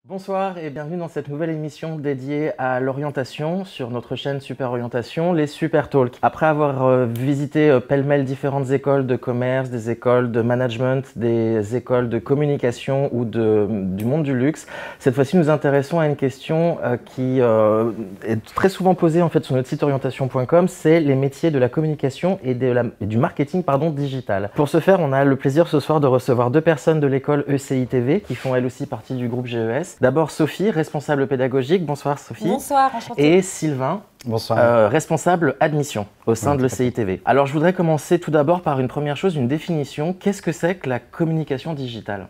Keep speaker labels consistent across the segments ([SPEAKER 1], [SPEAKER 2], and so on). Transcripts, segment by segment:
[SPEAKER 1] Bonsoir et bienvenue dans cette nouvelle émission dédiée à l'orientation sur notre chaîne Super Orientation, les Super Talks. Après avoir visité pêle-mêle différentes écoles de commerce, des écoles de management, des écoles de communication ou du monde du luxe, cette fois-ci nous intéressons à une question qui est très souvent posée en fait sur notre site orientation.com, c'est les métiers de la communication et du marketing digital. Pour ce faire, on a le plaisir ce soir de recevoir deux personnes de l'école ECI-TV qui font elles aussi partie du groupe GES. D'abord Sophie, responsable pédagogique. Bonsoir Sophie.
[SPEAKER 2] Bonsoir, enchantée.
[SPEAKER 1] Et Sylvain,
[SPEAKER 3] bonsoir.
[SPEAKER 1] Responsable admission au sein de l'ECI-TV. Alors je voudrais commencer tout d'abord par une première chose, une définition. Qu'est-ce que c'est que la communication digitale ?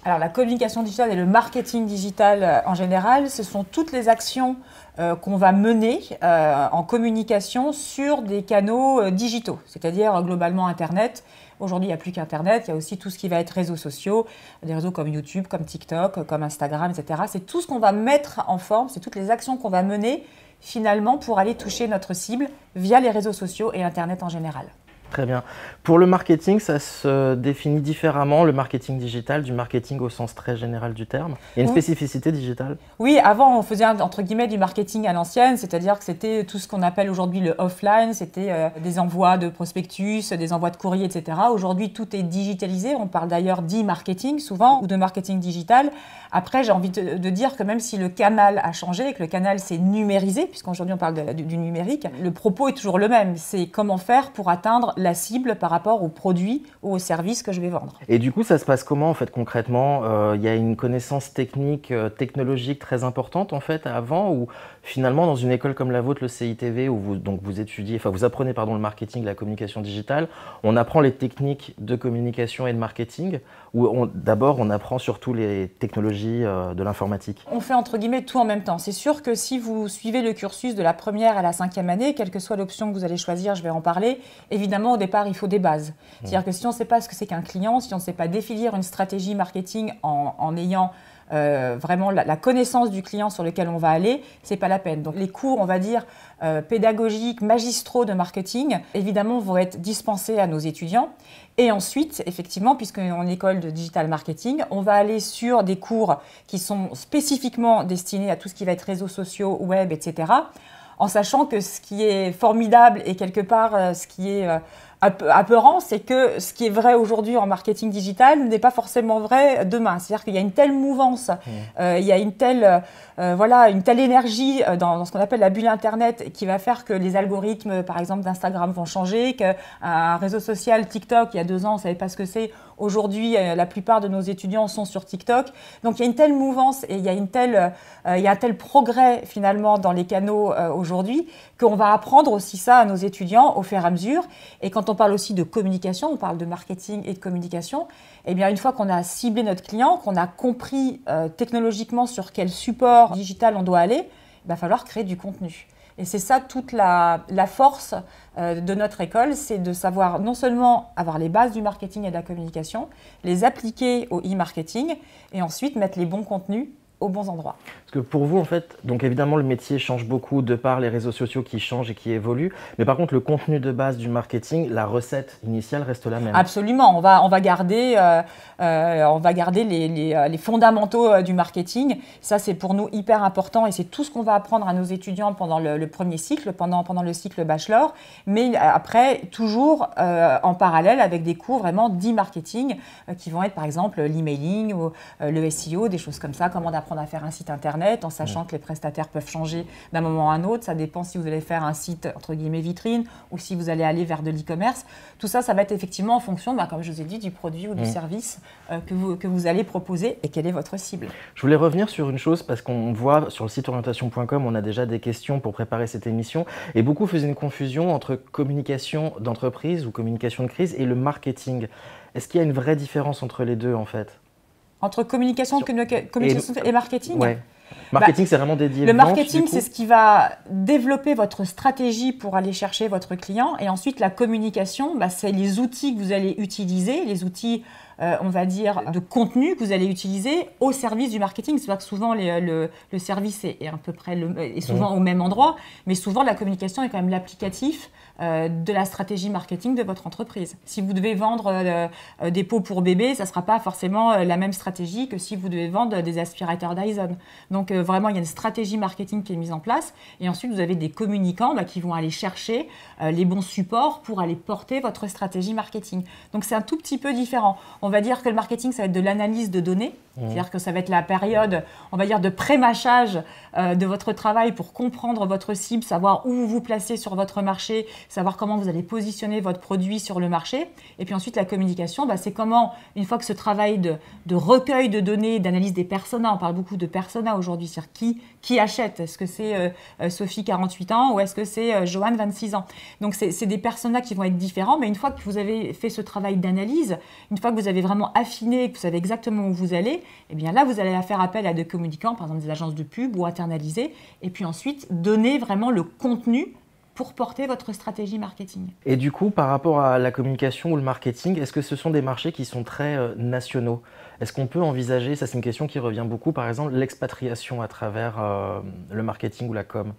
[SPEAKER 2] Alors la communication digitale et le marketing digital en général, ce sont toutes les actions qu'on va mener en communication sur des canaux digitaux, c'est-à-dire globalement Internet. Aujourd'hui, il n'y a plus qu'Internet, il y a aussi tout ce qui va être réseaux sociaux, des réseaux comme YouTube, comme TikTok, comme Instagram, etc. C'est tout ce qu'on va mettre en forme, c'est toutes les actions qu'on va mener finalement pour aller toucher notre cible via les réseaux sociaux et Internet en général.
[SPEAKER 1] Très bien. Pour le marketing, ça se définit différemment, le marketing digital, du marketing au sens très général du terme. Il y a une spécificité digitale ?
[SPEAKER 2] Oui, avant on faisait entre guillemets du marketing à l'ancienne, c'est-à-dire que c'était tout ce qu'on appelle aujourd'hui le offline, c'était des envois de prospectus, des envois de courrier, etc. Aujourd'hui, tout est digitalisé, on parle d'ailleurs d'e-marketing souvent, ou de marketing digital. Après, j'ai envie de dire que même si le canal a changé et que le canal s'est numérisé, puisqu'aujourd'hui on parle du numérique, le propos est toujours le même, c'est comment faire pour atteindre la cible par rapport aux produits ou aux services que je vais vendre.
[SPEAKER 1] Et du coup, ça se passe comment en fait concrètement ? Il y a une connaissance technique, technologique très importante en fait avant, ou finalement dans une école comme la vôtre, le CITV, où vous étudiez, enfin vous apprenez le marketing, la communication digitale, on apprend les techniques de communication et de marketing, ou d'abord on apprend surtout les technologies de l'informatique ? On
[SPEAKER 2] fait entre guillemets tout en même temps. C'est sûr que si vous suivez le cursus de la première à la 5e année, quelle que soit l'option que vous allez choisir, je vais en parler, évidemment au départ il faut des bases. C'est-à-dire que si on ne sait pas ce que c'est qu'un client, si on ne sait pas définir une stratégie marketing en ayant vraiment la connaissance du client sur lequel on va aller, c'est pas la peine. Donc les cours, on va dire, pédagogiques, magistraux de marketing, évidemment, vont être dispensés à nos étudiants. Et ensuite, effectivement, puisqu'en école de digital marketing, on va aller sur des cours qui sont spécifiquement destinés à tout ce qui va être réseaux sociaux, web, etc., en sachant que ce qui est formidable et quelque part ce qui est apeurant, c'est que ce qui est vrai aujourd'hui en marketing digital n'est pas forcément vrai demain. C'est-à-dire qu'il y a une telle mouvance, il y a une telle énergie dans ce qu'on appelle la bulle Internet qui va faire que les algorithmes, par exemple, d'Instagram vont changer, qu'un réseau social, TikTok, il y a 2 ans, on ne savait pas ce que c'est. Aujourd'hui, la plupart de nos étudiants sont sur TikTok. Donc, il y a une telle mouvance et il y a un tel progrès, finalement, dans les canaux aujourd'hui qu'on va apprendre aussi ça à nos étudiants au fur et à mesure. Et quand on parle aussi de communication, on parle de marketing et de communication, eh bien, une fois qu'on a ciblé notre client, qu'on a compris technologiquement sur quel support digital on doit aller, il va falloir créer du contenu. Et c'est ça toute la force de notre école, c'est de savoir non seulement avoir les bases du marketing et de la communication, les appliquer au e-marketing et ensuite mettre les bons contenus aux bons endroits.
[SPEAKER 1] Parce que pour vous, en fait, donc évidemment, le métier change beaucoup de par les réseaux sociaux qui changent et qui évoluent. Mais par contre, le contenu de base du marketing, la recette initiale reste la même.
[SPEAKER 2] Absolument. On va garder les fondamentaux du marketing. Ça, c'est pour nous hyper important et c'est tout ce qu'on va apprendre à nos étudiants pendant le premier cycle, pendant le cycle bachelor. Mais après, toujours en parallèle avec des cours vraiment d'e-marketing qui vont être par exemple l'emailing ou le SEO, des choses comme ça, comment apprendre à faire un site internet en sachant que les prestataires peuvent changer d'un moment à un autre. Ça dépend si vous allez faire un site entre guillemets vitrine ou si vous allez aller vers de l'e-commerce. Tout ça, ça va être effectivement en fonction, comme je vous ai dit, du produit ou du service que vous allez proposer et quelle est votre cible.
[SPEAKER 1] Je voulais revenir sur une chose parce qu'on voit sur le site orientation.com, on a déjà des questions pour préparer cette émission et beaucoup faisaient une confusion entre communication d'entreprise ou communication de crise et le marketing. Est-ce qu'il y a une vraie différence entre les deux en fait ?
[SPEAKER 2] Entre communication et marketing ?
[SPEAKER 1] Ouais. Marketing, c'est vraiment dédié.
[SPEAKER 2] Le marketing, c'est ce qui va développer votre stratégie pour aller chercher votre client. Et ensuite, la communication, c'est les outils que vous allez utiliser, les outils on va dire, de contenu que vous allez utiliser au service du marketing. C'est vrai que souvent, le service est à peu près est souvent au même endroit, mais souvent, la communication est quand même l'applicatif de la stratégie marketing de votre entreprise. Si vous devez vendre des pots pour bébés, ça ne sera pas forcément la même stratégie que si vous devez vendre des aspirateurs Dyson. Donc vraiment, il y a une stratégie marketing qui est mise en place et ensuite vous avez des communicants qui vont aller chercher les bons supports pour aller porter votre stratégie marketing. Donc c'est un tout petit peu différent. On va dire que le marketing, ça va être de l'analyse de données, c'est-à-dire que ça va être la période, on va dire, de pré-mâchage de votre travail pour comprendre votre cible, savoir où vous vous placez sur votre marché, savoir comment vous allez positionner votre produit sur le marché. Et puis ensuite, la communication, c'est comment, une fois que ce travail de recueil de données, d'analyse des personas, on parle beaucoup de personas aujourd'hui, c'est-à-dire qui achète. Est-ce que c'est Sophie, 48 ans, ou est-ce que c'est Joanne, 26 ans? Donc, c'est des personas qui vont être différents, mais une fois que vous avez fait ce travail d'analyse, une fois que vous avez vraiment affiné, que vous savez exactement où vous allez, eh bien là, vous allez faire appel à des communicants, par exemple des agences de pub ou internaliser, et puis ensuite, donner vraiment le contenu pour porter votre stratégie marketing.
[SPEAKER 1] Et du coup, par rapport à la communication ou le marketing, est-ce que ce sont des marchés qui sont très nationaux? Est-ce qu'on peut envisager, ça c'est une question qui revient beaucoup, par exemple, l'expatriation à travers le marketing ou la com?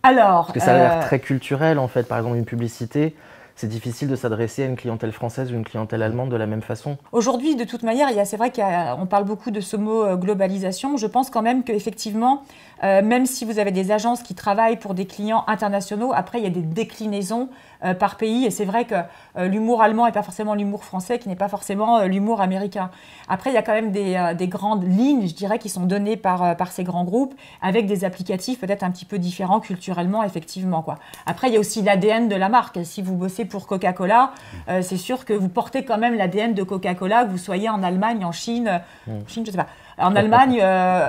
[SPEAKER 2] Alors,
[SPEAKER 1] parce que ça a l'air très culturel en fait, par exemple une publicité. C'est difficile de s'adresser à une clientèle française ou une clientèle allemande de la même façon.
[SPEAKER 2] Aujourd'hui, de toute manière, c'est vrai qu'on parle beaucoup de ce mot globalisation. Je pense quand même qu'effectivement, même si vous avez des agences qui travaillent pour des clients internationaux, après, il y a des déclinaisons par pays. Et c'est vrai que l'humour allemand n'est pas forcément l'humour français, qui n'est pas forcément l'humour américain. Après, il y a quand même des grandes lignes, je dirais, qui sont données par ces grands groupes, avec des applicatifs peut-être un petit peu différents culturellement, effectivement, quoi. Après, il y a aussi l'ADN de la marque. Si vous bossez pour Coca-Cola, c'est sûr que vous portez quand même l'ADN de Coca-Cola, que vous soyez en Allemagne, en Chine, je sais pas, en Allemagne,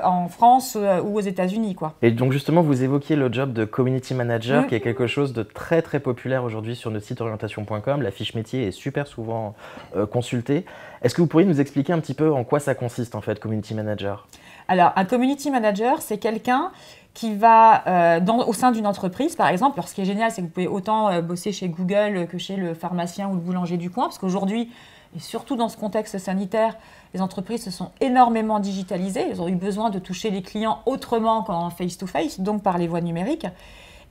[SPEAKER 2] en France ou aux États-Unis, quoi.
[SPEAKER 1] Et donc justement, vous évoquiez le job de community manager, qui est quelque chose de très très populaire aujourd'hui sur notre site orientation.com. La fiche métier est super souvent consultée. Est-ce que vous pourriez nous expliquer un petit peu en quoi ça consiste en fait, community manager?
[SPEAKER 2] Alors, un community manager, c'est quelqu'un qui va, au sein d'une entreprise, par exemple. Alors, ce qui est génial, c'est que vous pouvez autant bosser chez Google que chez le pharmacien ou le boulanger du coin, parce qu'aujourd'hui, et surtout dans ce contexte sanitaire, les entreprises se sont énormément digitalisées. Elles ont eu besoin de toucher les clients autrement qu'en face-to-face, donc par les voies numériques.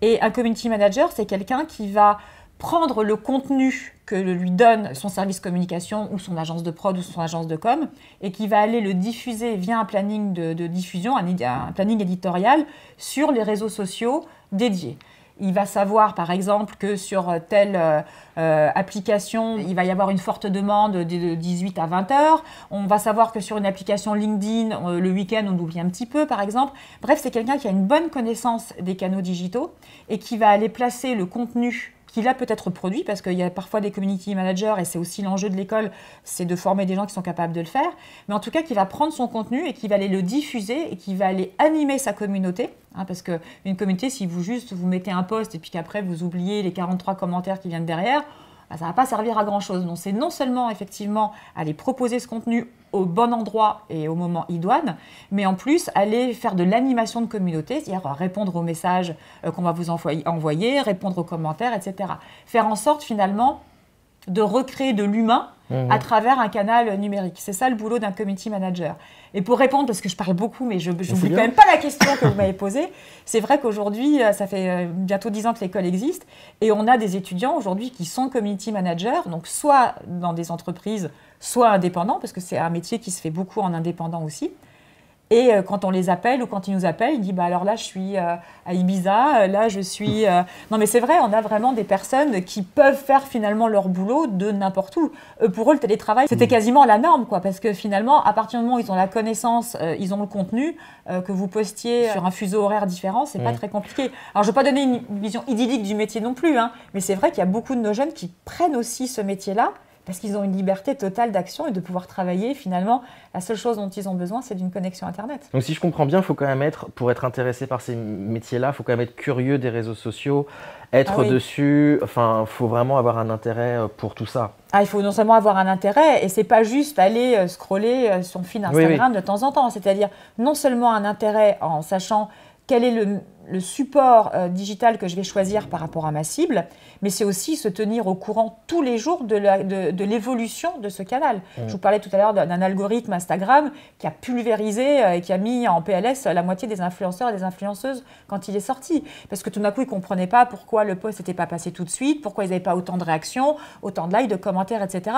[SPEAKER 2] Et un community manager, c'est quelqu'un qui va prendre le contenu que lui donne son service communication ou son agence de prod ou son agence de com et qui va aller le diffuser via un planning de diffusion, un planning éditorial sur les réseaux sociaux dédiés. Il va savoir, par exemple, que sur telle application, il va y avoir une forte demande de 18 à 20 heures. On va savoir que sur une application LinkedIn, le week-end, on oublie un petit peu, par exemple. Bref, c'est quelqu'un qui a une bonne connaissance des canaux digitaux et qui va aller placer le contenu qu'il a peut-être produit, parce qu'il y a parfois des community managers, et c'est aussi l'enjeu de l'école, c'est de former des gens qui sont capables de le faire, mais en tout cas qui va prendre son contenu et qui va aller le diffuser et qui va aller animer sa communauté, parce qu'une communauté, si vous mettez un post et puis qu'après vous oubliez les 43 commentaires qui viennent derrière, ça ne va pas servir à grand-chose. Donc c'est non seulement effectivement aller proposer ce contenu au bon endroit et au moment idoine, mais en plus aller faire de l'animation de communauté, c'est-à-dire répondre aux messages qu'on va vous envoyer, répondre aux commentaires, etc. Faire en sorte finalement de recréer de l'humain à travers un canal numérique. C'est ça le boulot d'un community manager. Et pour répondre, parce que je parle beaucoup, mais je n'oublie quand même pas la question que vous m'avez posée, c'est vrai qu'aujourd'hui, ça fait bientôt 10 ans que l'école existe, et on a des étudiants aujourd'hui qui sont community managers, donc soit dans des entreprises, soit indépendants, parce que c'est un métier qui se fait beaucoup en indépendant aussi. Et quand on les appelle ou quand ils nous appellent, ils disent alors là je suis à Ibiza, là je suis... Non mais c'est vrai, on a vraiment des personnes qui peuvent faire finalement leur boulot de n'importe où. Pour eux, le télétravail, c'était quasiment la norme, quoi, parce que finalement, à partir du moment où ils ont la connaissance, ils ont le contenu, que vous postiez sur un fuseau horaire différent, c'est pas très compliqué. Alors je ne vais pas donner une vision idyllique du métier non plus, mais c'est vrai qu'il y a beaucoup de nos jeunes qui prennent aussi ce métier-là, parce qu'ils ont une liberté totale d'action et de pouvoir travailler. Finalement, la seule chose dont ils ont besoin, c'est d'une connexion Internet.
[SPEAKER 1] Donc si je comprends bien, faut quand même pour être intéressé par ces métiers-là, il faut quand même être curieux des réseaux sociaux, être dessus, enfin, il faut vraiment avoir un intérêt pour tout ça.
[SPEAKER 2] Il faut non seulement avoir un intérêt, et c'est pas juste aller scroller son feed Instagram de temps en temps, c'est-à-dire non seulement un intérêt en sachant quel est le support digital que je vais choisir par rapport à ma cible, mais c'est aussi se tenir au courant tous les jours de l'évolution de ce canal. Je vous parlais tout à l'heure d'un algorithme Instagram qui a pulvérisé et qui a mis en PLS la moitié des influenceurs et des influenceuses quand il est sorti. Parce que tout d'un coup, ils ne comprenaient pas pourquoi le post n'était pas passé tout de suite, pourquoi ils n'avaient pas autant de réactions, autant de likes, de commentaires, etc.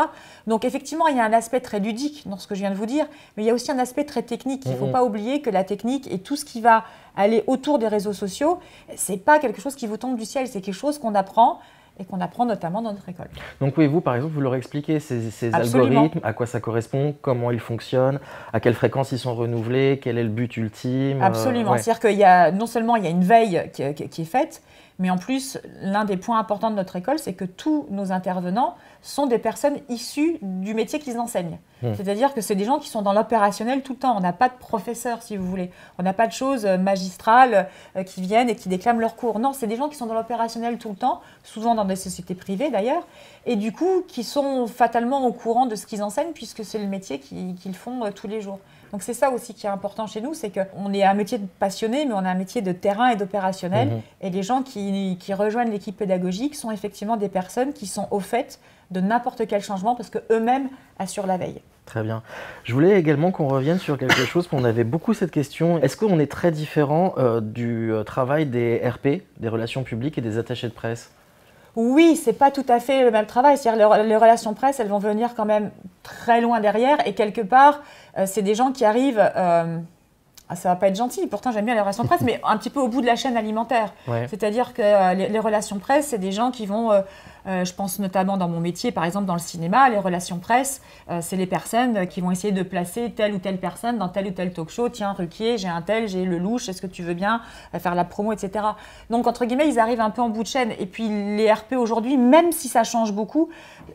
[SPEAKER 2] Donc effectivement, il y a un aspect très ludique dans ce que je viens de vous dire, mais il y a aussi un aspect très technique. Il ne faut pas oublier que la technique et tout ce qui va aller autour des réseaux sociaux, ce n'est pas quelque chose qui vous tombe du ciel, c'est quelque chose qu'on apprend et qu'on apprend notamment dans notre école.
[SPEAKER 1] Donc oui, vous par exemple, vous leur expliquez ces algorithmes, à quoi ça correspond, comment ils fonctionnent, à quelle fréquence ils sont renouvelés, quel est le but ultime.
[SPEAKER 2] Absolument, c'est-à-dire qu'il y a non seulement il y a une veille qui est faite, mais en plus, l'un des points importants de notre école, c'est que tous nos intervenants sont des personnes issues du métier qu'ils enseignent. C'est-à-dire que c'est des gens qui sont dans l'opérationnel tout le temps. On n'a pas de professeurs, si vous voulez. On n'a pas de choses magistrales qui viennent et qui déclament leurs cours. Non, c'est des gens qui sont dans l'opérationnel tout le temps, souvent dans des sociétés privées d'ailleurs, et du coup, qui sont fatalement au courant de ce qu'ils enseignent, puisque c'est le métier qu'ils font tous les jours. Donc c'est ça aussi qui est important chez nous, c'est qu'on est un métier de passionné, mais on a un métier de terrain et d'opérationnel. Et les gens qui rejoignent l'équipe pédagogique sont effectivement des personnes qui sont au fait de n'importe quel changement parce qu'eux-mêmes assurent la veille.
[SPEAKER 1] Très bien. Je voulais également qu'on revienne sur quelque chose, qu'on avait beaucoup cette question. Est-ce qu'on est très différent du travail des RP, des relations publiques et des attachés de presse ?
[SPEAKER 2] Oui, c'est pas tout à fait le même travail. C'est-à-dire les relations presse, elles vont venir quand même très loin derrière. Et quelque part, c'est des gens qui arrivent... ça va pas être gentil, pourtant j'aime bien les relations presse, mais un petit peu au bout de la chaîne alimentaire. Ouais. C'est-à-dire que les relations presse, c'est des gens qui vont... je pense notamment dans mon métier, par exemple dans le cinéma, les relations presse, c'est les personnes qui vont essayer de placer telle ou telle personne dans tel ou tel talk show. Tiens, Ruquier, j'ai un tel, j'ai Lelouch, est-ce que tu veux bien faire la promo, etc. Donc, entre guillemets, ils arrivent un peu en bout de chaîne. Et puis, les RP aujourd'hui, même si ça change beaucoup,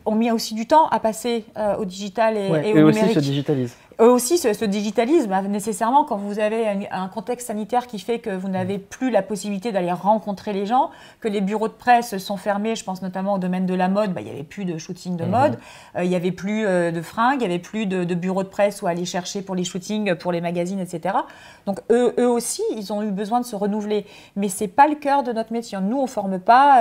[SPEAKER 2] ont mis aussi du temps à passer au digital et au numérique.
[SPEAKER 1] Eux aussi se digitalisent.
[SPEAKER 2] Eux aussi se digitalisent, nécessairement quand vous avez un contexte sanitaire qui fait que vous n'avez plus la possibilité d'aller rencontrer les gens, que les bureaux de presse sont fermés, je pense notamment au domaine de la mode, il n'y avait plus de shooting de mode, il n'y avait plus de fringues, il n'y avait plus de bureaux de presse où aller chercher pour les shootings, pour les magazines, etc. Donc eux aussi, ils ont eu besoin de se renouveler. Mais ce n'est pas le cœur de notre métier. Nous, on ne forme pas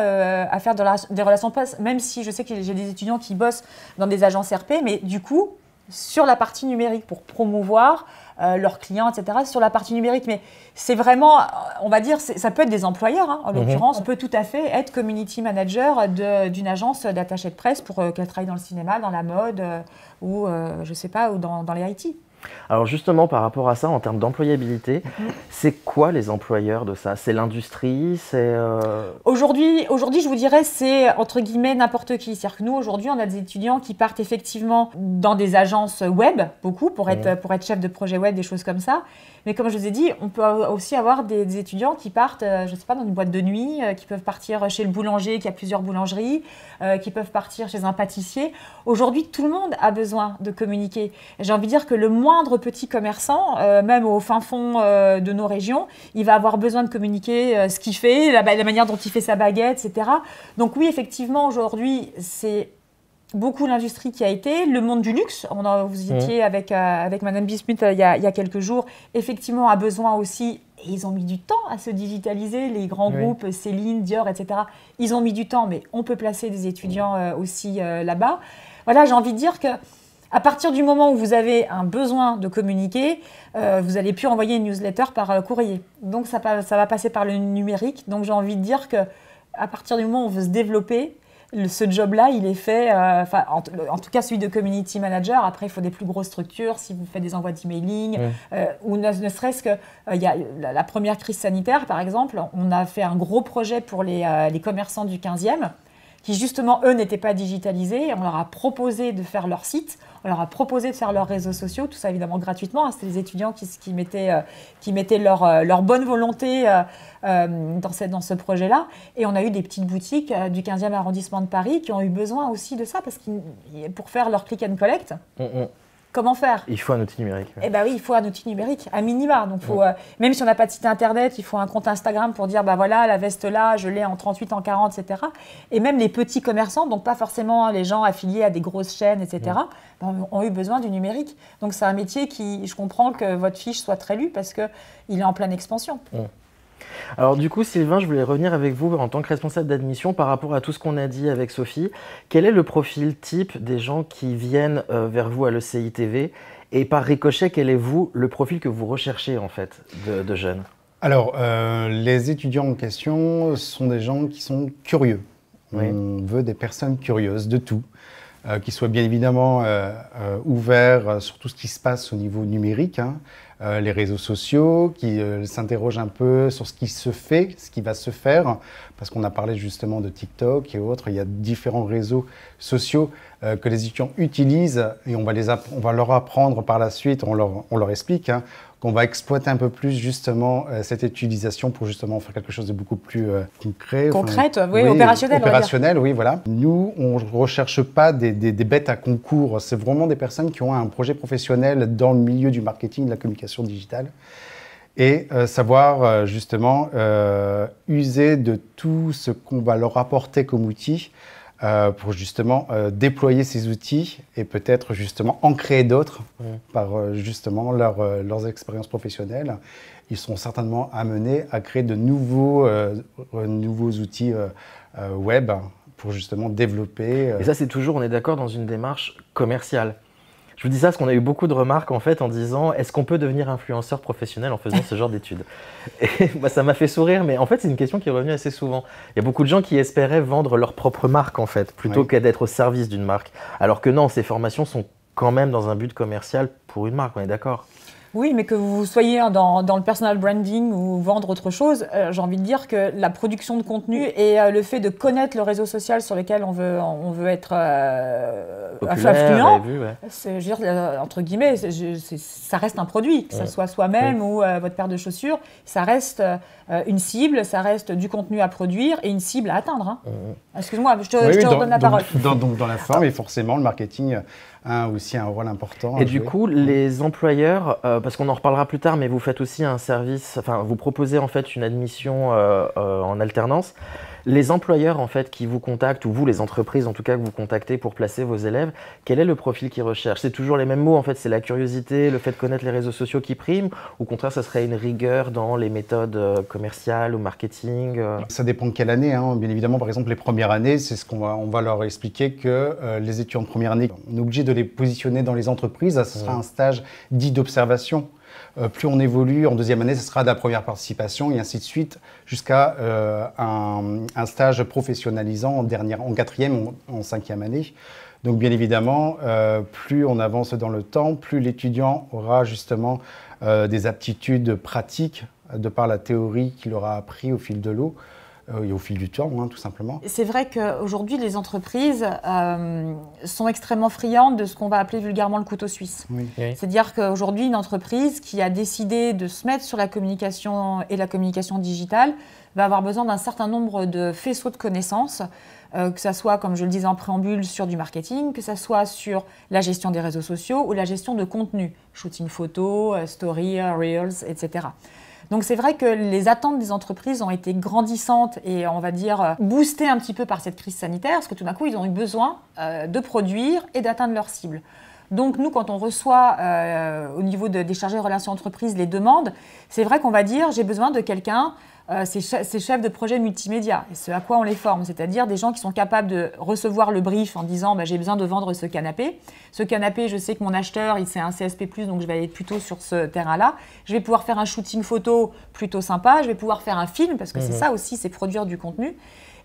[SPEAKER 2] à faire des relations presse, même si je sais que j'ai des étudiants qui bossent dans des agences RP, mais du coup, sur la partie numérique pour promouvoir leurs clients, etc., sur la partie numérique. Mais c'est vraiment, on va dire, ça peut être des employeurs, en l'occurrence. On peut tout à fait être community manager d'une agence d'attaché de presse pour qu'elle travaille dans le cinéma, dans la mode ou, je ne sais pas, ou dans les IT.
[SPEAKER 1] Alors justement, par rapport à ça, en termes d'employabilité, c'est quoi les employeurs de ça? C'est l'industrie?
[SPEAKER 2] Aujourd'hui, je vous dirais, c'est entre guillemets n'importe qui. C'est-à-dire que nous, aujourd'hui, on a des étudiants qui partent effectivement dans des agences web, beaucoup, pour être chef de projet web, des choses comme ça. Mais comme je vous ai dit, on peut aussi avoir des étudiants qui partent, je ne sais pas, dans une boîte de nuit, qui peuvent partir chez le boulanger, qui a plusieurs boulangeries, qui peuvent partir chez un pâtissier. Aujourd'hui, tout le monde a besoin de communiquer. J'ai envie de dire que le moindre petit commerçant, même au fin fond de nos régions, il va avoir besoin de communiquer ce qu'il fait, la manière dont il fait sa baguette, etc. Donc oui, effectivement, aujourd'hui, c'est beaucoup l'industrie qui a été, le monde du luxe, vous y étiez avec Madame Bismuth il y a quelques jours, effectivement a besoin aussi, et ils ont mis du temps à se digitaliser, les grands groupes, Céline, Dior, etc. Ils ont mis du temps, mais on peut placer des étudiants aussi là-bas. Voilà, j'ai envie de dire que à partir du moment où vous avez un besoin de communiquer, vous n'allez plus envoyer une newsletter par courrier. Donc ça va passer par le numérique. Donc j'ai envie de dire que à partir du moment où on veut se développer, ce job-là, il est fait, en tout cas celui de community manager. Après, il faut des plus grosses structures, si vous faites des envois d'emailing, ou ne serait-ce que, il y a la première crise sanitaire, par exemple, on a fait un gros projet pour les commerçants du 15e, qui justement, eux, n'étaient pas digitalisés. On leur a proposé de faire leur site, on leur a proposé de faire leurs réseaux sociaux, tout ça évidemment gratuitement. C'était les étudiants qui mettaient leur bonne volonté dans ce projet-là. Et on a eu des petites boutiques du 15e arrondissement de Paris qui ont eu besoin aussi de ça, parce que pour faire leur click and collect, comment faire?
[SPEAKER 1] Il faut un outil numérique.
[SPEAKER 2] Eh bien oui, il faut un outil numérique, à minima. Donc même si on n'a pas de site internet, il faut un compte Instagram pour dire, voilà, la veste là, je l'ai en 38, en 40, etc. Et même les petits commerçants, donc pas forcément les gens affiliés à des grosses chaînes, etc., ont eu besoin du numérique. Donc c'est un métier je comprends que votre fiche soit très lue parce qu'il est en pleine expansion.
[SPEAKER 1] Alors du coup, Sylvain, je voulais revenir avec vous en tant que responsable d'admission par rapport à tout ce qu'on a dit avec Sophie. Quel est le profil type des gens qui viennent vers vous à l'ECI TV? Et par ricochet, quel est vous le profil que vous recherchez en fait de jeunes?
[SPEAKER 3] Alors, les étudiants en question sont des gens qui sont curieux.
[SPEAKER 1] Oui.
[SPEAKER 3] On veut des personnes curieuses de tout, qui soient bien évidemment ouverts sur tout ce qui se passe au niveau numérique, hein, les réseaux sociaux, qui s'interrogent un peu sur ce qui se fait, ce qui va se faire, parce qu'on a parlé justement de TikTok et autres. Il y a différents réseaux sociaux que les étudiants utilisent et on va leur apprendre par la suite, on leur explique, hein, qu'on va exploiter un peu plus justement cette utilisation pour justement faire quelque chose de beaucoup plus concret.
[SPEAKER 2] Concrète, oui, opérationnel.
[SPEAKER 3] Opérationnel, oui, voilà. Nous, on ne recherche pas des bêtes à concours. C'est vraiment des personnes qui ont un projet professionnel dans le milieu du marketing, de la communication digitale. Et savoir justement user de tout ce qu'on va leur apporter comme outil pour justement déployer ces outils et peut-être justement en créer d'autres par justement leurs expériences professionnelles. Ils seront certainement amenés à créer de nouveaux outils web pour justement développer.
[SPEAKER 1] Et ça, c'est toujours, on est d'accord, dans une démarche commerciale. Je vous dis ça parce qu'on a eu beaucoup de remarques en fait en disant est-ce qu'on peut devenir influenceur professionnel en faisant ce genre d'études? Et bah, ça m'a fait sourire, mais en fait c'est une question qui est revenue assez souvent. Il y a beaucoup de gens qui espéraient vendre leur propre marque en fait, plutôt que d'être au service d'une marque. Alors que non, ces formations sont quand même dans un but commercial pour une marque, on est d'accord?
[SPEAKER 2] Oui, mais que vous soyez dans le personal branding ou vendre autre chose, j'ai envie de dire que la production de contenu et le fait de connaître le réseau social sur lequel on veut être influent, je veux dire, entre guillemets, ça reste un produit, que ce soit soi-même ou votre paire de chaussures, ça reste une cible, ça reste du contenu à produire et une cible à atteindre. Hein. Excuse-moi, je te redonne la parole.
[SPEAKER 3] Donc dans la forme, et forcément, le marketing a aussi un rôle important.
[SPEAKER 1] Et du coup, les employeurs, parce qu'on en reparlera plus tard, mais vous faites aussi un service, enfin, vous proposez en fait une admission en alternance. Les employeurs en fait qui vous contactent, ou vous, les entreprises en tout cas que vous contactez pour placer vos élèves, quel est le profil qu'ils recherchent? C'est toujours les mêmes mots en fait, c'est la curiosité, le fait de connaître les réseaux sociaux qui priment, ou au contraire ça serait une rigueur dans les méthodes commerciales ou marketing?
[SPEAKER 3] Ça dépend de quelle année, hein. Bien évidemment, par exemple les premières années, c'est ce on va leur expliquer que les étudiants de première année, on est obligé de les positionner dans les entreprises, ce sera un stage dit d'observation. Plus on évolue, en deuxième année, ce sera de la première participation et ainsi de suite, jusqu'à un stage professionnalisant en quatrième, en cinquième année. Donc bien évidemment, plus on avance dans le temps, plus l'étudiant aura justement des aptitudes pratiques de par la théorie qu'il aura appris au fil de l'eau. Et au fil du temps, hein, tout simplement.
[SPEAKER 2] C'est vrai qu'aujourd'hui, les entreprises sont extrêmement friandes de ce qu'on va appeler vulgairement le couteau suisse.
[SPEAKER 3] Oui.
[SPEAKER 2] C'est-à-dire qu'aujourd'hui, une entreprise qui a décidé de se mettre sur la communication et la communication digitale va avoir besoin d'un certain nombre de faisceaux de connaissances, que ça soit, comme je le disais en préambule, sur du marketing, que ça soit sur la gestion des réseaux sociaux ou la gestion de contenu, shooting photo, story, reels, etc. Donc c'est vrai que les attentes des entreprises ont été grandissantes et on va dire boostées un petit peu par cette crise sanitaire parce que tout d'un coup ils ont eu besoin de produire et d'atteindre leurs cibles. Donc nous quand on reçoit au niveau des chargés de relations entreprises les demandes, c'est vrai qu'on va dire j'ai besoin de quelqu'un, ces chefs de projet multimédia, et ce à quoi on les forme, c'est-à-dire des gens qui sont capables de recevoir le brief en disant j'ai besoin de vendre ce canapé. Ce canapé, je sais que mon acheteur, c'est un CSP+, donc je vais aller plutôt sur ce terrain-là. Je vais pouvoir faire un shooting photo plutôt sympa, je vais pouvoir faire un film, parce que c'est ça aussi, c'est produire du contenu.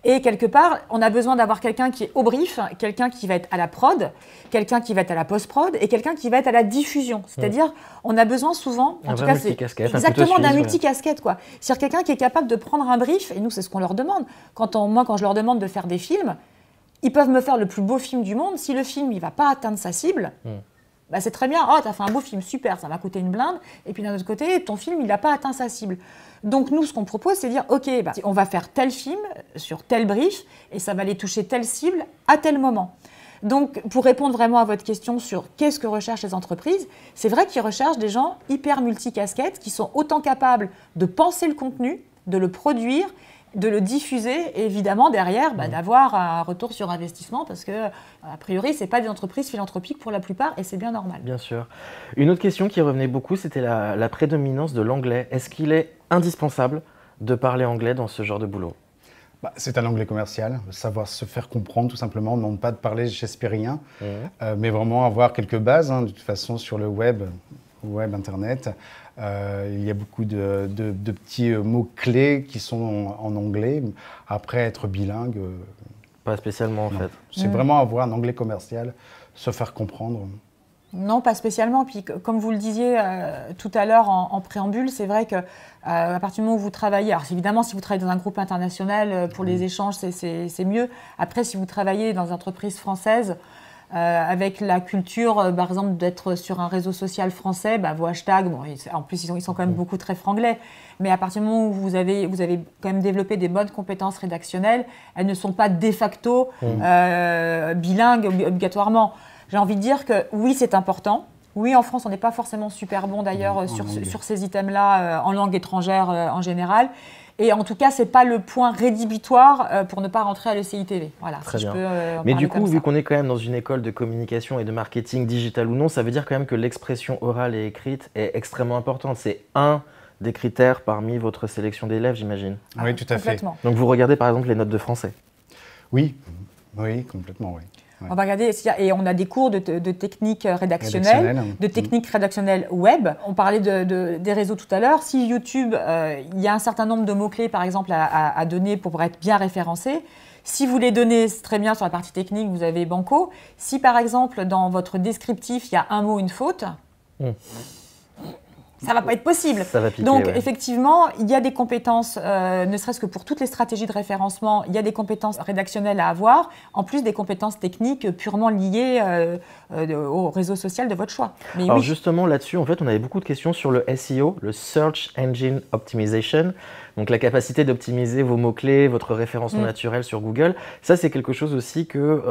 [SPEAKER 2] Et quelque part, on a besoin d'avoir quelqu'un qui est au brief, quelqu'un qui va être à la prod, quelqu'un qui va être à la post-prod et quelqu'un qui va être à la diffusion. C'est-à-dire, on a besoin souvent, en tout cas, c'est exactement d'un multicasquette, quoi. C'est-à-dire quelqu'un qui est capable de prendre un brief, et nous, c'est ce qu'on leur demande. Moi, quand je leur demande de faire des films, ils peuvent me faire le plus beau film du monde. Si le film, il ne va pas atteindre sa cible, c'est très bien. Oh, t'as fait un beau film, super, ça m'a coûté une blinde. Et puis d'un autre côté, ton film, il n'a pas atteint sa cible. Donc nous, ce qu'on propose, c'est de dire, OK, on va faire tel film sur tel brief et ça va aller toucher telle cible à tel moment. Donc pour répondre vraiment à votre question sur qu'est-ce que recherchent les entreprises, c'est vrai qu'ils recherchent des gens hyper multicasquettes qui sont autant capables de penser le contenu, de le produire, de le diffuser et évidemment derrière d'avoir un retour sur investissement parce que a priori c'est pas des entreprises philanthropiques pour la plupart et c'est bien normal.
[SPEAKER 1] Bien sûr. Une autre question qui revenait beaucoup, c'était la prédominance de l'anglais. Est-ce qu'il est indispensable de parler anglais dans ce genre de boulot?
[SPEAKER 3] C'est un anglais commercial, savoir se faire comprendre tout simplement, non pas de parler shakespearien, mais vraiment avoir quelques bases. De toute façon, sur le web Internet, il y a beaucoup de petits mots-clés qui sont en anglais. Après, être bilingue...
[SPEAKER 1] Pas spécialement, en fait.
[SPEAKER 3] C'est vraiment avoir un anglais commercial, se faire comprendre.
[SPEAKER 2] Non, pas spécialement. Puis, comme vous le disiez tout à l'heure en préambule, c'est vrai que à partir du moment où vous travaillez, alors évidemment, si vous travaillez dans un groupe international, pour les échanges, c'est mieux. Après, si vous travaillez dans une entreprise française, avec la culture, par exemple, d'être sur un réseau social français, vos hashtags, en plus, ils sont quand même beaucoup très franglais. Mais à partir du moment où vous avez quand même développé des bonnes compétences rédactionnelles, elles ne sont pas de facto bilingues obligatoirement. J'ai envie de dire que oui, c'est important. Oui, en France, on n'est pas forcément super bon d'ailleurs sur ces items-là en langue étrangère en général. Et en tout cas, ce n'est pas le point rédhibitoire pour ne pas rentrer à l'ECI-TV. Voilà,
[SPEAKER 1] Très
[SPEAKER 2] si
[SPEAKER 1] bien.
[SPEAKER 2] je peux
[SPEAKER 1] Mais du
[SPEAKER 2] parler
[SPEAKER 1] coup,
[SPEAKER 2] comme
[SPEAKER 1] vu
[SPEAKER 2] ça.
[SPEAKER 1] qu'on est quand même dans une école de communication et de marketing digital ou non, ça veut dire quand même que l'expression orale et écrite est extrêmement importante. C'est un des critères parmi votre sélection d'élèves, j'imagine.
[SPEAKER 3] Oui, tout à fait.
[SPEAKER 2] Complètement.
[SPEAKER 1] Donc vous regardez par exemple les notes de français.
[SPEAKER 3] Oui, complètement, oui. Ouais.
[SPEAKER 2] On va regarder, et on a des cours de techniques rédactionnelles, de techniques rédactionnelles web. On parlait des réseaux tout à l'heure. Si YouTube, il y a un certain nombre de mots-clés, par exemple, à donner pour être bien référencé. Si vous les donnez très bien sur la partie technique, vous avez banco. Si, par exemple, dans votre descriptif, il y a un mot, une faute, ça ne va pas être possible.
[SPEAKER 1] Ça va piquer,
[SPEAKER 2] Donc,
[SPEAKER 1] ouais.
[SPEAKER 2] effectivement, il y a des compétences, ne serait-ce que pour toutes les stratégies de référencement, il y a des compétences rédactionnelles à avoir, en plus des compétences techniques purement liées au réseau social de votre choix. Mais
[SPEAKER 1] Alors
[SPEAKER 2] oui.
[SPEAKER 1] justement là-dessus, en fait, on avait beaucoup de questions sur le SEO, le Search Engine Optimization. Donc la capacité d'optimiser vos mots-clés, votre référencement naturel sur Google. Ça, c'est quelque chose aussi que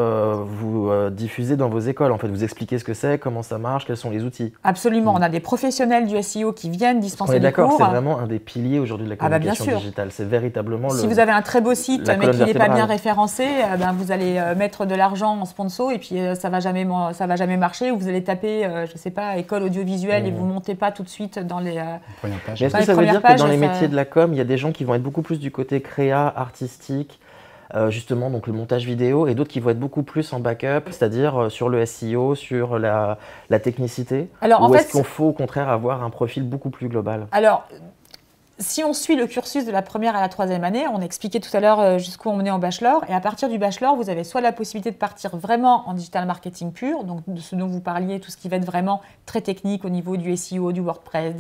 [SPEAKER 1] vous diffusez dans vos écoles. En fait, vous expliquez ce que c'est, comment ça marche, quels sont les outils.
[SPEAKER 2] Absolument. On a des professionnels du SEO qui viennent dispenser
[SPEAKER 1] On est
[SPEAKER 2] des
[SPEAKER 1] d'accord,
[SPEAKER 2] cours.
[SPEAKER 1] c'est vraiment un des piliers aujourd'hui de la
[SPEAKER 2] bien
[SPEAKER 1] communication
[SPEAKER 2] sûr.
[SPEAKER 1] digitale. C'est véritablement
[SPEAKER 2] Si vous avez un très beau site,
[SPEAKER 1] la
[SPEAKER 2] mais qui
[SPEAKER 1] colonne
[SPEAKER 2] n'est pas bien
[SPEAKER 1] vertébrale.
[SPEAKER 2] référencé, vous allez mettre de l'argent en sponsor et puis ça va jamais marcher. Ou vous allez taper, je ne sais pas, école audiovisuelle et vous ne montez pas tout de suite dans les...
[SPEAKER 3] Première page.
[SPEAKER 1] Mais est-ce
[SPEAKER 2] Dans
[SPEAKER 1] que
[SPEAKER 2] les
[SPEAKER 1] ça veut
[SPEAKER 2] premières
[SPEAKER 1] dire que
[SPEAKER 2] pages,
[SPEAKER 1] dans les
[SPEAKER 2] ça-
[SPEAKER 1] métiers de la com, il y a des gens qui vont être beaucoup plus du côté créa, artistique, justement donc le montage vidéo, et d'autres qui vont être beaucoup plus en backup, c'est-à-dire sur le SEO, sur la technicité?
[SPEAKER 2] Alors,
[SPEAKER 1] Ou
[SPEAKER 2] en
[SPEAKER 1] est-ce
[SPEAKER 2] fait,
[SPEAKER 1] qu'il faut au contraire avoir un profil beaucoup plus global?
[SPEAKER 2] Alors, si on suit le cursus de la première à la troisième année, on a expliqué tout à l'heure jusqu'où on menait en bachelor, et à partir du bachelor, vous avez soit la possibilité de partir vraiment en digital marketing pur, donc de ce dont vous parliez, tout ce qui va être vraiment très technique au niveau du SEO, du WordPress,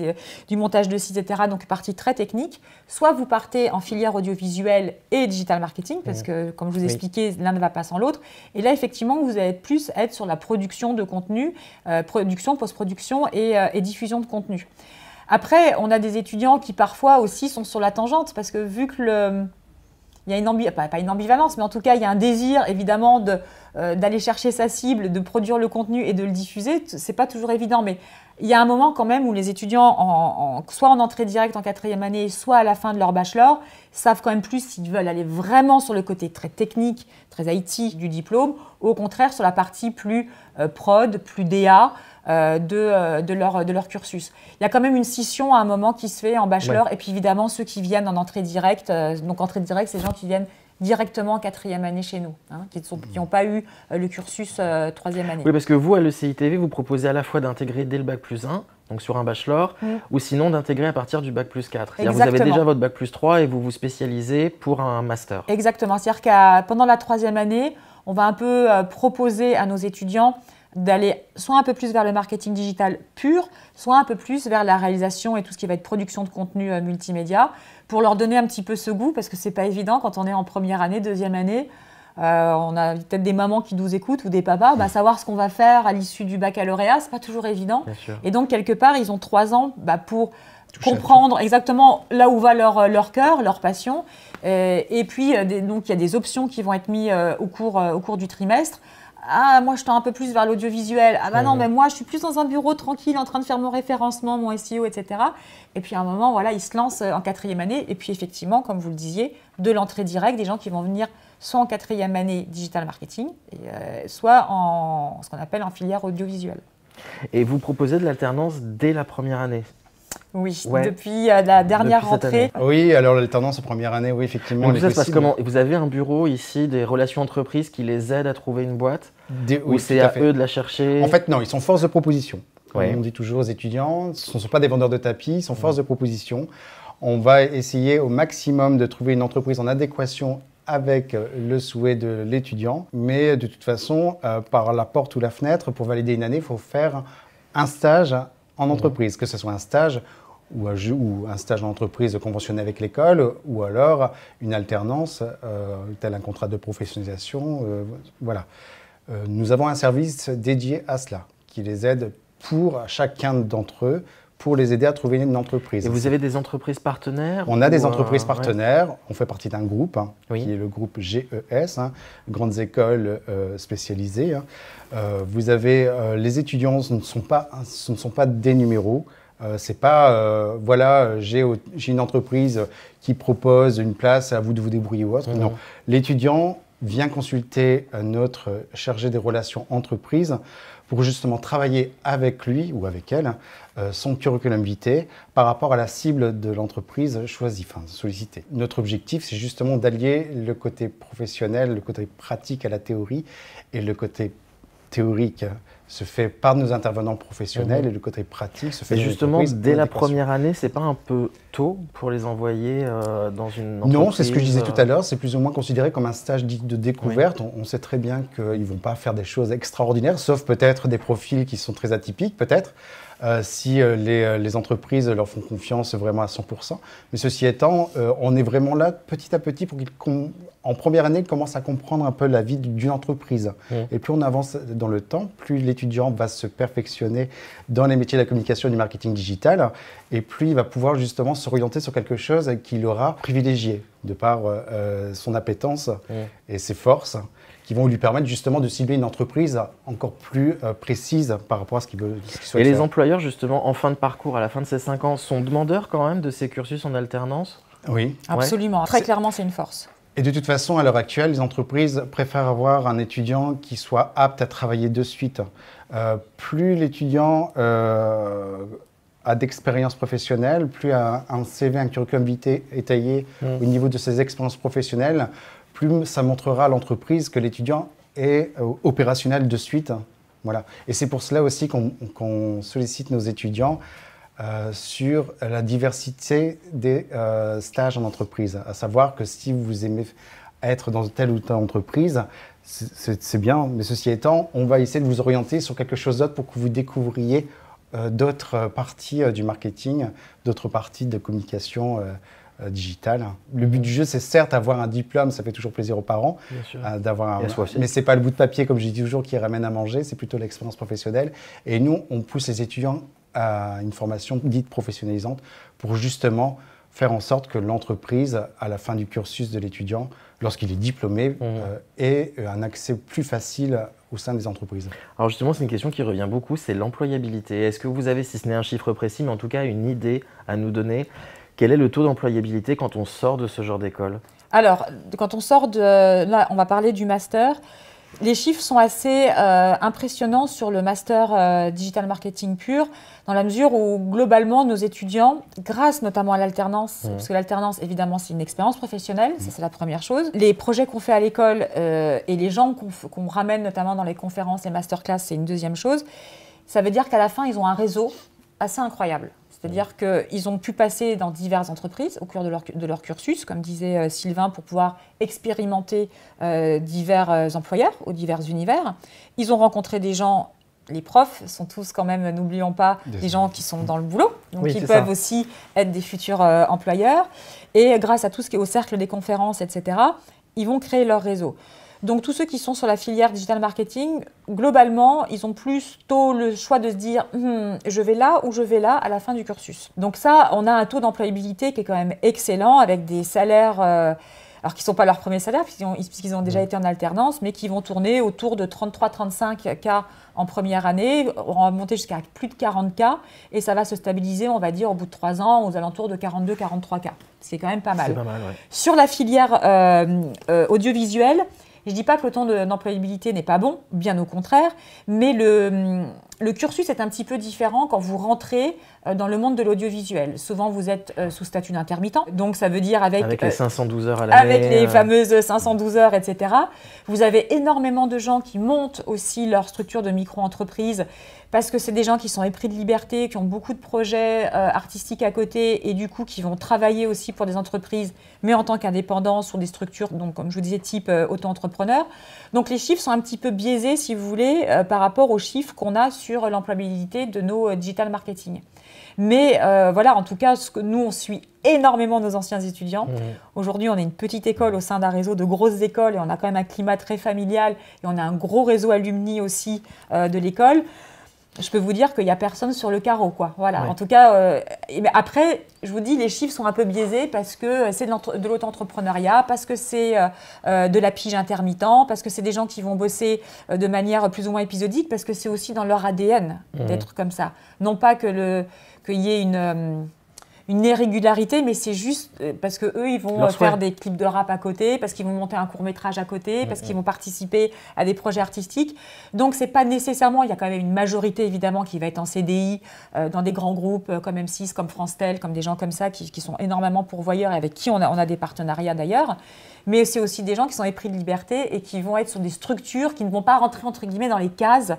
[SPEAKER 2] du montage de sites, etc., donc partie très technique, soit vous partez en filière audiovisuelle et digital marketing, parce que, comme je vous ai expliqué, l'un ne va pas sans l'autre, et là, effectivement, vous allez plus être sur la production de contenu, production, post-production et diffusion de contenu. Après, on a des étudiants qui parfois aussi sont sur la tangente parce que vu que il y a une pas une ambivalence, mais en tout cas, il y a un désir évidemment d'aller chercher sa cible, de produire le contenu et de le diffuser. C'est pas toujours évident, mais il y a un moment quand même où les étudiants, soit en entrée directe en quatrième année, soit à la fin de leur bachelor, savent quand même plus s'ils veulent aller vraiment sur le côté très technique, très IT du diplôme, ou au contraire sur la partie plus prod, plus DA. De leur cursus. Il y a quand même une scission à un moment qui se fait en bachelor, et puis évidemment ceux qui viennent en entrée directe, donc entrée directe, c'est les gens qui viennent directement en quatrième année chez nous, qui n'ont pas eu le cursus troisième année.
[SPEAKER 1] Oui, parce que vous, à l'ECI-TV, vous proposez à la fois d'intégrer dès le Bac+1, donc sur un bachelor, ou sinon d'intégrer à partir du Bac+4. C'est-à-dire vous avez déjà votre Bac+3 et vous vous spécialisez pour un master.
[SPEAKER 2] Exactement, c'est-à-dire que pendant la troisième année, on va un peu proposer à nos étudiants d'aller soit un peu plus vers le marketing digital pur, soit un peu plus vers la réalisation et tout ce qui va être production de contenu multimédia, pour leur donner un petit peu ce goût, parce que c'est pas évident quand on est en première année, deuxième année. On a peut-être des mamans qui nous écoutent ou des papas, savoir ce qu'on va faire à l'issue du baccalauréat, c'est pas toujours évident. Et donc quelque part, ils ont 3 ans pour comprendre exactement là où va leur cœur, leur passion. Et puis, donc, il y a des options qui vont être mises au cours du trimestre. Ah, moi, je tends un peu plus vers l'audiovisuel. Ah, non, mais moi, je suis plus dans un bureau tranquille en train de faire mon référencement, mon SEO, etc. Et puis, à un moment, voilà, ils se lancent en quatrième année. Et puis, effectivement, comme vous le disiez, de l'entrée directe, des gens qui vont venir soit en quatrième année digital marketing, soit en ce qu'on appelle en filière audiovisuelle.
[SPEAKER 1] Et vous proposez de l'alternance dès la première année?
[SPEAKER 2] Oui,
[SPEAKER 1] Ouais.
[SPEAKER 2] depuis la dernière
[SPEAKER 1] Depuis cette
[SPEAKER 2] rentrée.
[SPEAKER 3] Oui, alors l'alternance en première année, oui, effectivement.
[SPEAKER 1] Donc
[SPEAKER 3] elle
[SPEAKER 1] ça
[SPEAKER 3] est
[SPEAKER 1] se passe
[SPEAKER 3] possible.
[SPEAKER 1] comment? Vous avez un bureau ici, des relations entreprises qui les aident à trouver une boîte? Ou
[SPEAKER 3] Oui,
[SPEAKER 1] c'est
[SPEAKER 3] tout à
[SPEAKER 1] à
[SPEAKER 3] fait.
[SPEAKER 1] eux de la chercher?
[SPEAKER 3] En fait, non, ils sont force de proposition. Comme
[SPEAKER 1] Ouais.
[SPEAKER 3] on dit toujours aux étudiants, ce ne sont pas des vendeurs de tapis, ils sont force de proposition. On va essayer au maximum de trouver une entreprise en adéquation avec le souhait de l'étudiant. Mais de toute façon, par la porte ou la fenêtre, pour valider une année, il faut faire un stage en entreprise, que ce soit un stage ou un stage en entreprise conventionné avec l'école, ou alors une alternance, tel un contrat de professionnalisation. Voilà. Nous avons un service dédié à cela, qui les aide pour chacun d'entre eux, pour les aider à trouver une entreprise.
[SPEAKER 1] Et vous avez des entreprises partenaires?
[SPEAKER 3] On a des
[SPEAKER 1] ou,
[SPEAKER 3] entreprises
[SPEAKER 1] ouais.
[SPEAKER 3] partenaires, on fait partie d'un groupe,
[SPEAKER 1] Oui.
[SPEAKER 3] qui est le groupe GES, Grandes Écoles Spécialisées. Vous avez les étudiants, ce ne sont pas des numéros. C'est pas, voilà, j'ai une entreprise qui propose une place, à vous de vous débrouiller ou autre. Non, l'étudiant vient consulter notre chargé des relations entreprises pour justement travailler avec lui ou avec elle son curriculum vitae par rapport à la cible de l'entreprise choisie, enfin sollicitée. Notre objectif, c'est justement d'allier le côté professionnel, le côté pratique à la théorie, et le côté théorique se fait par nos intervenants professionnels et le côté pratique se fait
[SPEAKER 1] Et
[SPEAKER 3] dans
[SPEAKER 1] justement,
[SPEAKER 3] l'entreprise
[SPEAKER 1] dès
[SPEAKER 3] en
[SPEAKER 1] la
[SPEAKER 3] adéquation.
[SPEAKER 1] première année, c'est pas un peu tôt pour les envoyer dans une entreprise?
[SPEAKER 3] Non, c'est ce que je disais tout à l'heure, c'est plus ou moins considéré comme un stage dit de découverte.
[SPEAKER 1] Oui.
[SPEAKER 3] On sait très bien qu'ils ne vont pas faire des choses extraordinaires, sauf peut-être des profils qui sont très atypiques, peut-être, si les entreprises leur font confiance vraiment à 100%. Mais ceci étant, on est vraiment là petit à petit pour qu'ils, en première année, commencent à comprendre un peu la vie d'une entreprise. Et plus on avance dans le temps, plus l'étudiant va se perfectionner dans les métiers de la communication et du marketing digital, et plus il va pouvoir justement s'orienter sur quelque chose qu'il aura privilégié, de par son appétence et ses forces, qui vont lui permettre justement de cibler une entreprise encore plus précise par rapport à ce qu'il souhaite
[SPEAKER 1] Et les
[SPEAKER 3] faire.
[SPEAKER 1] employeurs, justement, en fin de parcours, à la fin de ces 5 ans, sont demandeurs quand même de ces cursus en alternance?
[SPEAKER 3] Oui.
[SPEAKER 2] Absolument. Très clairement, c'est une force.
[SPEAKER 3] Et de toute façon, à l'heure actuelle, les entreprises préfèrent avoir un étudiant qui soit apte à travailler de suite. Plus l'étudiant a d'expérience professionnelle, plus un CV, un curriculum vitae étayé au niveau de ses expériences professionnelles, plus ça montrera à l'entreprise que l'étudiant est opérationnel de suite. Voilà. Et c'est pour cela aussi qu'on sollicite nos étudiants sur la diversité des stages en entreprise. À savoir que si vous aimez être dans telle ou telle entreprise, c'est bien, mais ceci étant, on va essayer de vous orienter sur quelque chose d'autre pour que vous découvriez d'autres parties du marketing, d'autres parties de communication digitale. Le but du jeu, c'est certes avoir un diplôme, ça fait toujours plaisir aux parents, d'avoir mais c'est pas le bout de papier, comme je dis toujours, qui ramène à manger, c'est plutôt l'expérience professionnelle. Et nous, on pousse les étudiants à une formation dite professionnalisante pour justement faire en sorte que l'entreprise, à la fin du cursus de l'étudiant, lorsqu'il est diplômé, ait un accès plus facile au sein des entreprises.
[SPEAKER 1] Alors justement, c'est une question qui revient beaucoup, c'est l'employabilité. Est-ce que vous avez, si ce n'est un chiffre précis, mais en tout cas une idée à nous donner? Quel est le taux d'employabilité quand on sort de ce genre d'école?
[SPEAKER 2] Alors, quand on sort de... Là, on va parler du master. Les chiffres sont assez impressionnants sur le master digital marketing pur, dans la mesure où globalement nos étudiants, grâce notamment à l'alternance, parce que l'alternance évidemment c'est une expérience professionnelle, ça c'est la première chose. Les projets qu'on fait à l'école et les gens qu'on ramène notamment dans les conférences et masterclass, c'est une deuxième chose. Ça veut dire qu'à la fin ils ont un réseau assez incroyable. C'est-à-dire qu'ils ont pu passer dans diverses entreprises au cours de leur cursus, comme disait Sylvain, pour pouvoir expérimenter divers employeurs ou divers univers. Ils ont rencontré des gens, les profs sont tous quand même, n'oublions pas, des gens qui sont dans le boulot, donc ils peuvent aussi être des futurs employeurs. Et grâce à tout ce qui est au cercle des conférences, etc., ils vont créer leur réseau. Donc, tous ceux qui sont sur la filière digital marketing, globalement, ils ont plutôt le choix de se dire je vais là ou je vais là à la fin du cursus. Donc ça, on a un taux d'employabilité qui est quand même excellent avec des salaires, alors qui ne sont pas leurs premiers salaires puisqu'ils ont déjà été en alternance, mais qui vont tourner autour de 33-35 K en première année, on va monter jusqu'à plus de 40 K et ça va se stabiliser, on va dire, au bout de 3 ans, aux alentours de 42-43 K. C'est quand même pas mal.
[SPEAKER 1] C'est pas mal, ouais.
[SPEAKER 2] Sur la filière audiovisuelle, je ne dis pas que le taux d'employabilité n'est pas bon, bien au contraire, mais Le cursus est un petit peu différent quand vous rentrez dans le monde de l'audiovisuel. Souvent, vous êtes sous statut d'intermittent, donc ça veut dire avec
[SPEAKER 1] les 512 heures à l'année.
[SPEAKER 2] Avec les fameuses 512 heures, etc. Vous avez énormément de gens qui montent aussi leur structure de micro-entreprise parce que c'est des gens qui sont épris de liberté, qui ont beaucoup de projets artistiques à côté et du coup qui vont travailler aussi pour des entreprises, mais en tant qu'indépendants sur des structures, donc comme je vous disais, type auto-entrepreneur. Donc les chiffres sont un petit peu biaisés, si vous voulez, par rapport aux chiffres qu'on a sur l'employabilité de nos digital marketing. Mais voilà, en tout cas, ce que nous, on suit énormément nos anciens étudiants. Aujourd'hui, on est une petite école au sein d'un réseau de grosses écoles et on a quand même un climat très familial et on a un gros réseau alumni aussi de l'école. Je peux vous dire qu'il n'y a personne sur le carreau, quoi. Voilà. En tout cas, après, je vous dis, les chiffres sont un peu biaisés parce que c'est de l'auto-entrepreneuriat, parce que c'est de la pige intermittent, parce que c'est des gens qui vont bosser de manière plus ou moins épisodique, parce que c'est aussi dans leur ADN d'être comme ça. Non pas qu'il y ait une irrégularité, mais c'est juste parce qu'eux, ils vont faire des clips de rap à côté, parce qu'ils vont monter un court-métrage à côté, parce qu'ils vont participer à des projets artistiques. Donc, c'est pas nécessairement, il y a quand même une majorité, évidemment, qui va être en CDI, dans des grands groupes comme M6, comme France Tel, comme des gens comme ça, qui sont énormément pourvoyeurs et avec qui on a des partenariats d'ailleurs. Mais c'est aussi des gens qui sont épris de liberté et qui vont être sur des structures qui ne vont pas rentrer, entre guillemets, dans les cases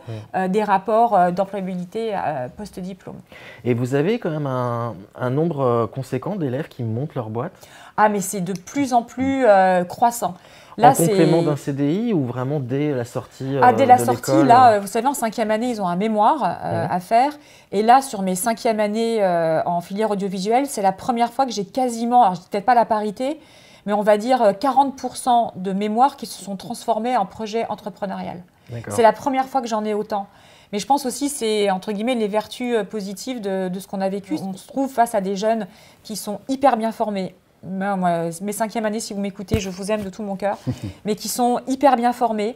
[SPEAKER 2] des rapports d'employabilité post-diplôme.
[SPEAKER 1] Et vous avez quand même un nombre conséquent d'élèves qui montent leur boîte?
[SPEAKER 2] Ah, mais c'est de plus en plus croissant.
[SPEAKER 1] Là, en complément d'un CDI ou vraiment dès la sortie
[SPEAKER 2] dès la sortie, là, vous savez, en 5e année, ils ont un mémoire à faire. Et là, sur mes 5e années en filière audiovisuelle, c'est la première fois que j'ai quasiment, alors je dis peut-être pas la parité, mais on va dire 40% de mémoires qui se sont transformés en projet entrepreneurial. C'est la première fois que j'en ai autant. Mais je pense aussi c'est, entre guillemets, les vertus positives de ce qu'on a vécu. On se trouve face à des jeunes qui sont hyper bien formés. Moi, mes 5e années, si vous m'écoutez, je vous aime de tout mon cœur, mais qui sont hyper bien formés,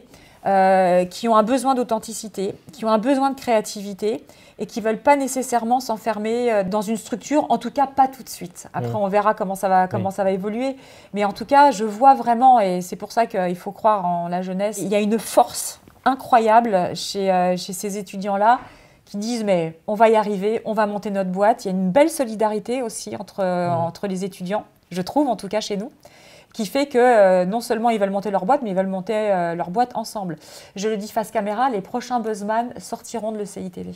[SPEAKER 2] qui ont un besoin d'authenticité, qui ont un besoin de créativité et qui ne veulent pas nécessairement s'enfermer dans une structure, en tout cas pas tout de suite. Après, on verra comment ça va évoluer. Mais en tout cas, je vois vraiment, et c'est pour ça qu'il faut croire en la jeunesse, il y a une force incroyable chez ces étudiants-là qui disent mais on va y arriver, on va monter notre boîte. Il y a une belle solidarité aussi entre les étudiants, je trouve en tout cas chez nous, qui fait que non seulement ils veulent monter leur boîte, mais ils veulent monter leur boîte ensemble. Je le dis face caméra, les prochains Buzzman sortiront de l'ECI TV.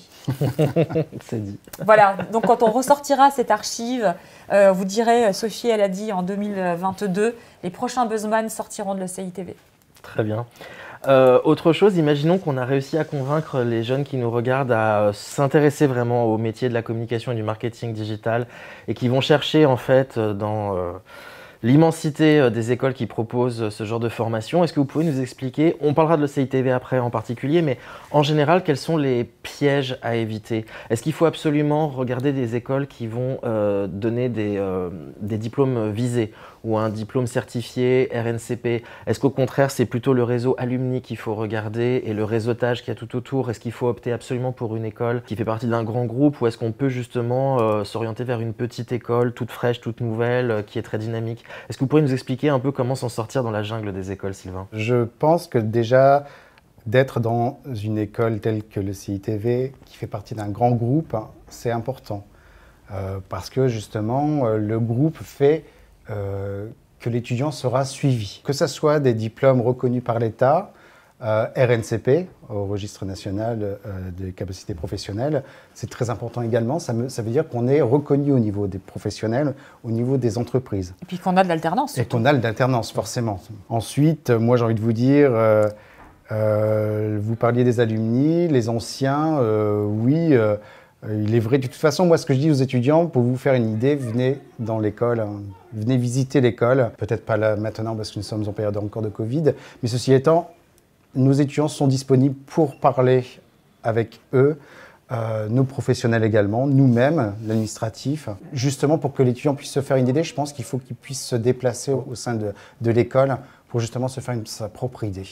[SPEAKER 1] C'est dit.
[SPEAKER 2] Voilà, donc quand on ressortira cette archive, vous direz, Sophie, elle a dit en 2022, les prochains Buzzman sortiront de l'ECI TV.
[SPEAKER 1] Très bien. Autre chose, imaginons qu'on a réussi à convaincre les jeunes qui nous regardent à s'intéresser vraiment au métier de la communication et du marketing digital et qui vont chercher en fait dans l'immensité des écoles qui proposent ce genre de formation. Est-ce que vous pouvez nous expliquer, on parlera de l'ECI TV après en particulier, mais en général, quels sont les pièges à éviter? Est-ce qu'il faut absolument regarder des écoles qui vont donner des diplômes visés ou un diplôme certifié RNCP? Est-ce qu'au contraire, c'est plutôt le réseau alumni qu'il faut regarder et le réseautage qu'il y a tout autour? Est-ce qu'il faut opter absolument pour une école qui fait partie d'un grand groupe ou est-ce qu'on peut justement s'orienter vers une petite école toute fraîche, toute nouvelle, qui est très dynamique? Est-ce que vous pourriez nous expliquer un peu comment s'en sortir dans la jungle des écoles, Sylvain?
[SPEAKER 3] Je pense que déjà, d'être dans une école telle que le CITV, qui fait partie d'un grand groupe, c'est important. Parce que justement, le groupe fait que l'étudiant sera suivi. Que ce soit des diplômes reconnus par l'État, RNCP, au Registre national des capacités professionnelles, c'est très important également. Ça veut dire qu'on est reconnu au niveau des professionnels, au niveau des entreprises.
[SPEAKER 2] Et puis qu'on a de l'alternance.
[SPEAKER 3] Et qu'on a de l'alternance, forcément. Ensuite, moi j'ai envie de vous dire, vous parliez des alumni, les anciens, oui, il est vrai. De toute façon, moi ce que je dis aux étudiants, pour vous faire une idée, venez dans l'école, venez visiter l'école. Peut-être pas là maintenant parce que nous sommes en période encore de Covid, mais ceci étant, nos étudiants sont disponibles pour parler avec eux, nos professionnels également, nous-mêmes, l'administratif, justement pour que l'étudiant puisse se faire une idée. Je pense qu'il faut qu'il puisse se déplacer au sein de l'école pour justement se faire sa propre idée.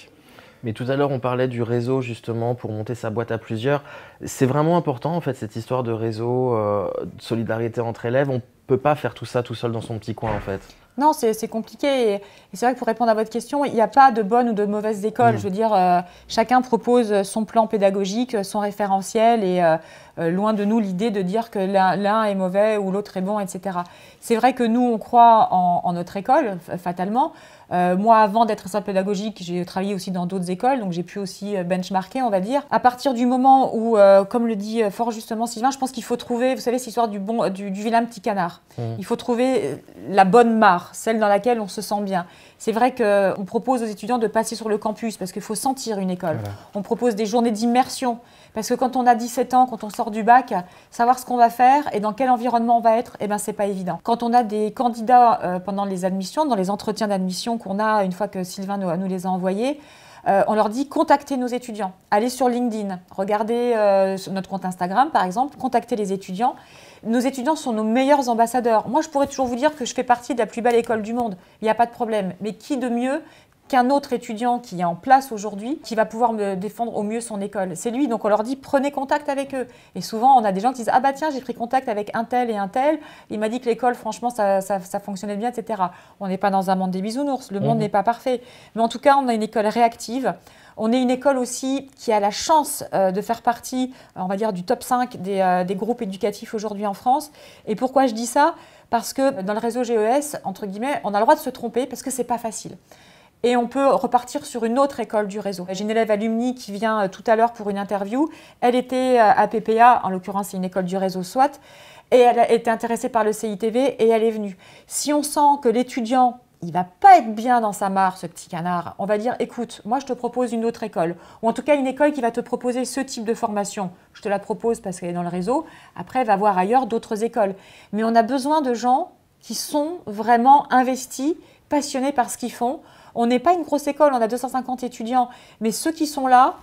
[SPEAKER 1] Mais tout à l'heure, on parlait du réseau justement pour monter sa boîte à plusieurs. C'est vraiment important en fait cette histoire de réseau, de solidarité entre élèves. On ne peut pas faire tout ça tout seul dans son petit coin en fait.
[SPEAKER 2] Non, c'est compliqué. Et c'est vrai que pour répondre à votre question, il n'y a pas de bonnes ou de mauvaises écoles. Je veux dire, chacun propose son plan pédagogique, son référentiel et loin de nous l'idée de dire que l'un est mauvais ou l'autre est bon, etc. C'est vrai que nous, on croit en notre école, fatalement. Moi, avant d'être responsable pédagogique, j'ai travaillé aussi dans d'autres écoles, donc j'ai pu aussi benchmarker, on va dire. À partir du moment où, comme le dit fort justement Sylvain, je pense qu'il faut trouver, vous savez, cette histoire du vilain petit canard. Il faut trouver la bonne mare, celle dans laquelle on se sent bien. C'est vrai qu'on propose aux étudiants de passer sur le campus parce qu'il faut sentir une école. Voilà. On propose des journées d'immersion parce que quand on a 17 ans, quand on sort du bac, savoir ce qu'on va faire et dans quel environnement on va être, eh ben, c'est pas évident. Quand on a des candidats pendant les admissions, dans les entretiens d'admission qu'on a une fois que Sylvain nous les a envoyés, on leur dit contactez nos étudiants, allez sur LinkedIn, regardez sur notre compte Instagram par exemple, contactez les étudiants. Nos étudiants sont nos meilleurs ambassadeurs. Moi, je pourrais toujours vous dire que je fais partie de la plus belle école du monde. Il n'y a pas de problème. Mais qui de mieux qu'un autre étudiant qui est en place aujourd'hui, qui va pouvoir me défendre au mieux son école? C'est lui. Donc, on leur dit prenez contact avec eux. Et souvent, on a des gens qui disent ah bah tiens, j'ai pris contact avec un tel et un tel. Il m'a dit que l'école, franchement, ça fonctionnait bien, etc. On n'est pas dans un monde des bisounours. Le monde n'est pas parfait. Mais en tout cas, on a une école réactive. On est une école aussi qui a la chance de faire partie, on va dire, du top 5 des groupes éducatifs aujourd'hui en France. Et pourquoi je dis ça? Parce que dans le réseau GES, entre guillemets, on a le droit de se tromper parce que c'est pas facile. Et on peut repartir sur une autre école du réseau. J'ai une élève alumni qui vient tout à l'heure pour une interview. Elle était à PPA, en l'occurrence c'est une école du réseau SWAT, et elle était intéressée par le CITV et elle est venue. Si on sent que l'étudiant il ne va pas être bien dans sa mare, ce petit canard, on va dire, écoute, moi je te propose une autre école, ou en tout cas une école qui va te proposer ce type de formation. Je te la propose parce qu'elle est dans le réseau, après elle va voir ailleurs d'autres écoles. Mais on a besoin de gens qui sont vraiment investis, passionnés par ce qu'ils font. On n'est pas une grosse école, on a 250 étudiants, mais ceux qui sont là,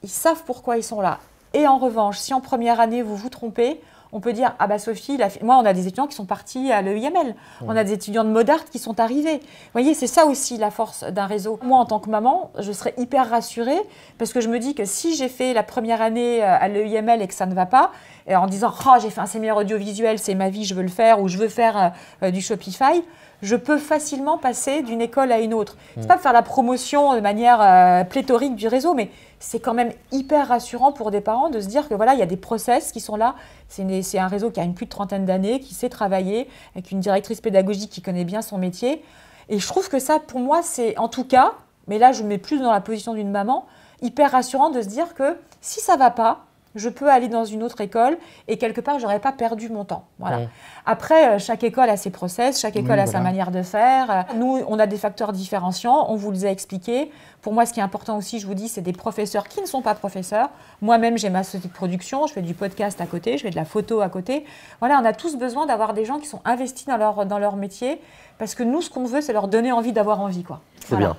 [SPEAKER 2] ils savent pourquoi ils sont là. Et en revanche, si en première année vous vous trompez, on peut dire, ah bah Sophie, moi on a des étudiants qui sont partis à l'EIML, on a des étudiants de Modart qui sont arrivés. Vous voyez, c'est ça aussi la force d'un réseau. Moi en tant que maman, je serais hyper rassurée parce que je me dis que si j'ai fait la première année à l'EIML et que ça ne va pas, et en disant, oh j'ai fait un séminaire audiovisuel, c'est ma vie, je veux le faire, ou je veux faire du Shopify, je peux facilement passer d'une école à une autre. C'est pas faire la promotion de manière pléthorique du réseau, mais c'est quand même hyper rassurant pour des parents de se dire que voilà, il y a des process qui sont là. C'est un réseau qui a plus de 30 d'années, qui sait travailler, avec une directrice pédagogique qui connaît bien son métier. Et je trouve que ça, pour moi, c'est en tout cas, mais là je me mets plus dans la position d'une maman, hyper rassurant de se dire que si ça va pas, je peux aller dans une autre école et quelque part, je n'aurais pas perdu mon temps. Voilà. Après, chaque école a ses process, chaque école a sa manière de faire. Nous, on a des facteurs différenciants, on vous les a expliqués. Pour moi, ce qui est important aussi, je vous dis, c'est des professeurs qui ne sont pas professeurs. Moi-même, j'ai ma société de production, je fais du podcast à côté, je fais de la photo à côté. Voilà, on a tous besoin d'avoir des gens qui sont investis dans leur métier parce que nous, ce qu'on veut, c'est leur donner envie d'avoir envie, quoi.
[SPEAKER 1] C'est bien.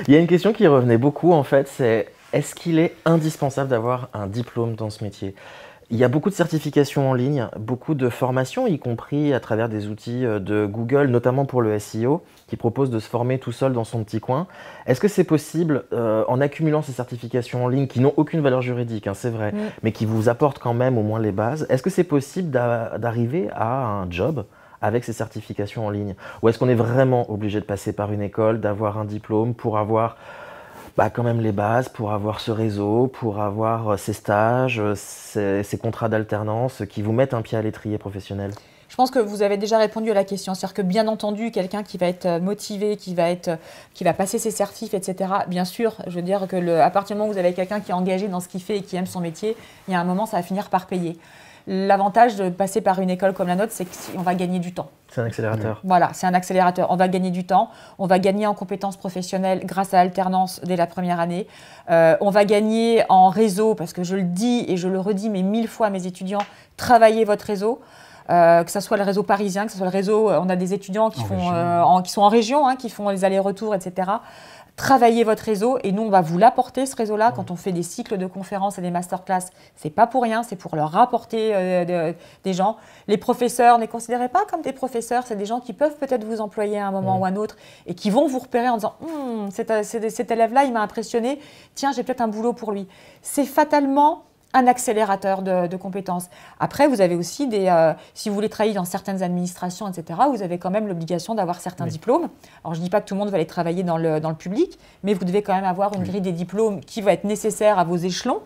[SPEAKER 1] Il y a une question qui revenait beaucoup, en fait, c'est est-ce qu'il est indispensable d'avoir un diplôme dans ce métier? Il y a beaucoup de certifications en ligne, beaucoup de formations, y compris à travers des outils de Google, notamment pour le SEO, qui proposent de se former tout seul dans son petit coin. Est-ce que c'est possible, en accumulant ces certifications en ligne, qui n'ont aucune valeur juridique, hein, c'est vrai, mais qui vous apportent quand même au moins les bases, est-ce que c'est possible d'arriver à un job avec ces certifications en ligne? Ou est-ce qu'on est vraiment obligé de passer par une école, d'avoir un diplôme pour avoir quand même les bases, pour avoir ce réseau, pour avoir ces stages, ces contrats d'alternance qui vous mettent un pied à l'étrier professionnel?
[SPEAKER 2] Je pense que vous avez déjà répondu à la question. C'est-à-dire que bien entendu, quelqu'un qui va être motivé, qui va passer ses certifs, etc., bien sûr, je veux dire que à partir du moment où vous avez quelqu'un qui est engagé dans ce qu'il fait et qui aime son métier, il y a un moment, ça va finir par payer. L'avantage de passer par une école comme la nôtre, c'est qu'on va gagner du temps.
[SPEAKER 1] C'est un accélérateur.
[SPEAKER 2] Voilà, c'est un accélérateur. On va gagner du temps, on va gagner en compétences professionnelles grâce à l'alternance dès la première année. On va gagner en réseau, parce que je le dis et je le redis, mais 1000 fois à mes étudiants, travaillez votre réseau. Que ce soit le réseau parisien, que ce soit le réseau, on a des étudiants qui sont en région, hein, qui font les allers-retours, etc. Travaillez votre réseau et nous, on va vous l'apporter, ce réseau-là. Quand on fait des cycles de conférences et des masterclass, c'est pas pour rien, c'est pour leur rapporter des gens. Les professeurs, ne les considérez pas comme des professeurs, c'est des gens qui peuvent peut-être vous employer à un moment ou à un autre et qui vont vous repérer en disant cet élève-là, il m'a impressionné, tiens, j'ai peut-être un boulot pour lui. C'est fatalement un accélérateur de compétences. Après, vous avez aussi si vous voulez travailler dans certaines administrations, etc., vous avez quand même l'obligation d'avoir certains diplômes. Alors, je ne dis pas que tout le monde va aller travailler dans le public, mais vous devez quand même avoir une grille des diplômes qui va être nécessaire à vos échelons.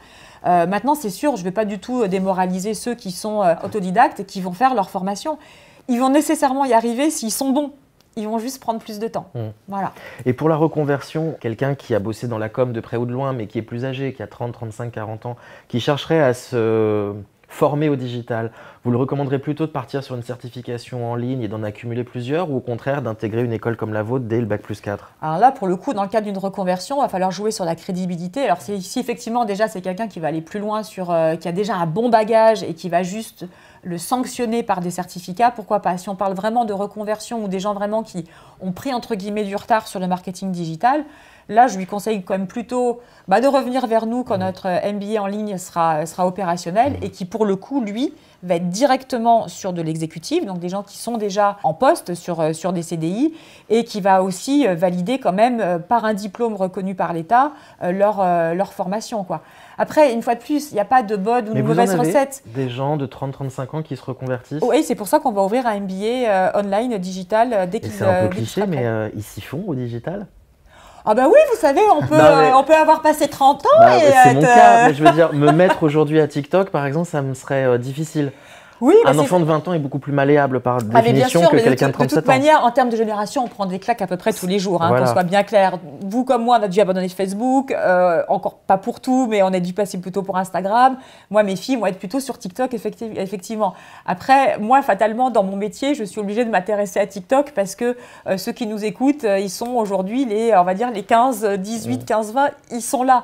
[SPEAKER 2] Maintenant, c'est sûr, je ne vais pas du tout démoraliser ceux qui sont autodidactes et qui vont faire leur formation. Ils vont nécessairement y arriver s'ils sont bons. Ils vont juste prendre plus de temps. Voilà.
[SPEAKER 1] Et pour la reconversion, quelqu'un qui a bossé dans la com de près ou de loin, mais qui est plus âgé, qui a 30, 35, 40 ans, qui chercherait à se former au digital, vous le recommanderez plutôt de partir sur une certification en ligne et d'en accumuler plusieurs, ou au contraire d'intégrer une école comme la vôtre dès le Bac+4 ?
[SPEAKER 2] Alors là, pour le coup, dans le cadre d'une reconversion, il va falloir jouer sur la crédibilité. Alors si effectivement déjà c'est quelqu'un qui va aller plus loin, qui a déjà un bon bagage et qui va juste le sanctionner par des certificats, pourquoi pas? Si on parle vraiment de reconversion ou des gens vraiment qui ont pris entre guillemets du retard sur le marketing digital, là je lui conseille quand même plutôt de revenir vers nous quand notre MBA en ligne sera opérationnel et qui pour le coup, lui, va être directement sur de l'exécutif, donc des gens qui sont déjà en poste sur des CDI et qui va aussi valider quand même par un diplôme reconnu par l'État leur formation, quoi. Après, une fois de plus, il n'y a pas de bonne ou de mauvaise recette.
[SPEAKER 1] Des gens de 30-35 ans qui se reconvertissent.
[SPEAKER 2] Oui, c'est pour ça qu'on va ouvrir un MBA online digital dès qu'il
[SPEAKER 1] c'est un peu cliché, mais ils s'y font au digital?
[SPEAKER 2] Ah bah oui, vous savez, on peut avoir passé 30 ans et
[SPEAKER 1] c'est mon cas, mais je veux dire, me mettre aujourd'hui à TikTok, par exemple, ça me serait difficile.
[SPEAKER 2] Oui,
[SPEAKER 1] un enfant de 20 ans est beaucoup plus malléable par définition que quelqu'un de 37 ans.
[SPEAKER 2] De toute manière, en termes de génération, on prend des claques à peu près tous les jours, qu'on soit bien clair. Vous comme moi, on a dû abandonner Facebook, encore pas pour tout, mais on a dû passer plutôt pour Instagram. Moi, mes filles vont être plutôt sur TikTok, effectivement. Après, moi, fatalement, dans mon métier, je suis obligée de m'intéresser à TikTok parce que ceux qui nous écoutent, ils sont aujourd'hui on va dire les 15, 18, 15, 20, ils sont là.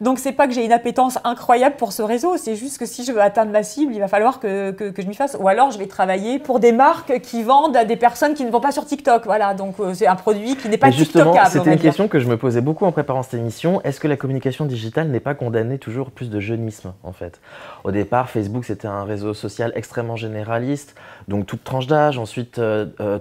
[SPEAKER 2] Donc, c'est pas que j'ai une appétence incroyable pour ce réseau, c'est juste que si je veux atteindre ma cible, il va falloir que je m'y fasse. Ou alors, je vais travailler pour des marques qui vendent à des personnes qui ne vont pas sur TikTok. Voilà, donc c'est un produit qui n'est pas TikTokable.
[SPEAKER 1] C'était une question que je me posais beaucoup en préparant cette émission. Est-ce que la communication digitale n'est pas condamnée toujours plus de jeunisme, en fait? Au départ, Facebook, c'était un réseau social extrêmement généraliste, donc toute tranche d'âge. Ensuite,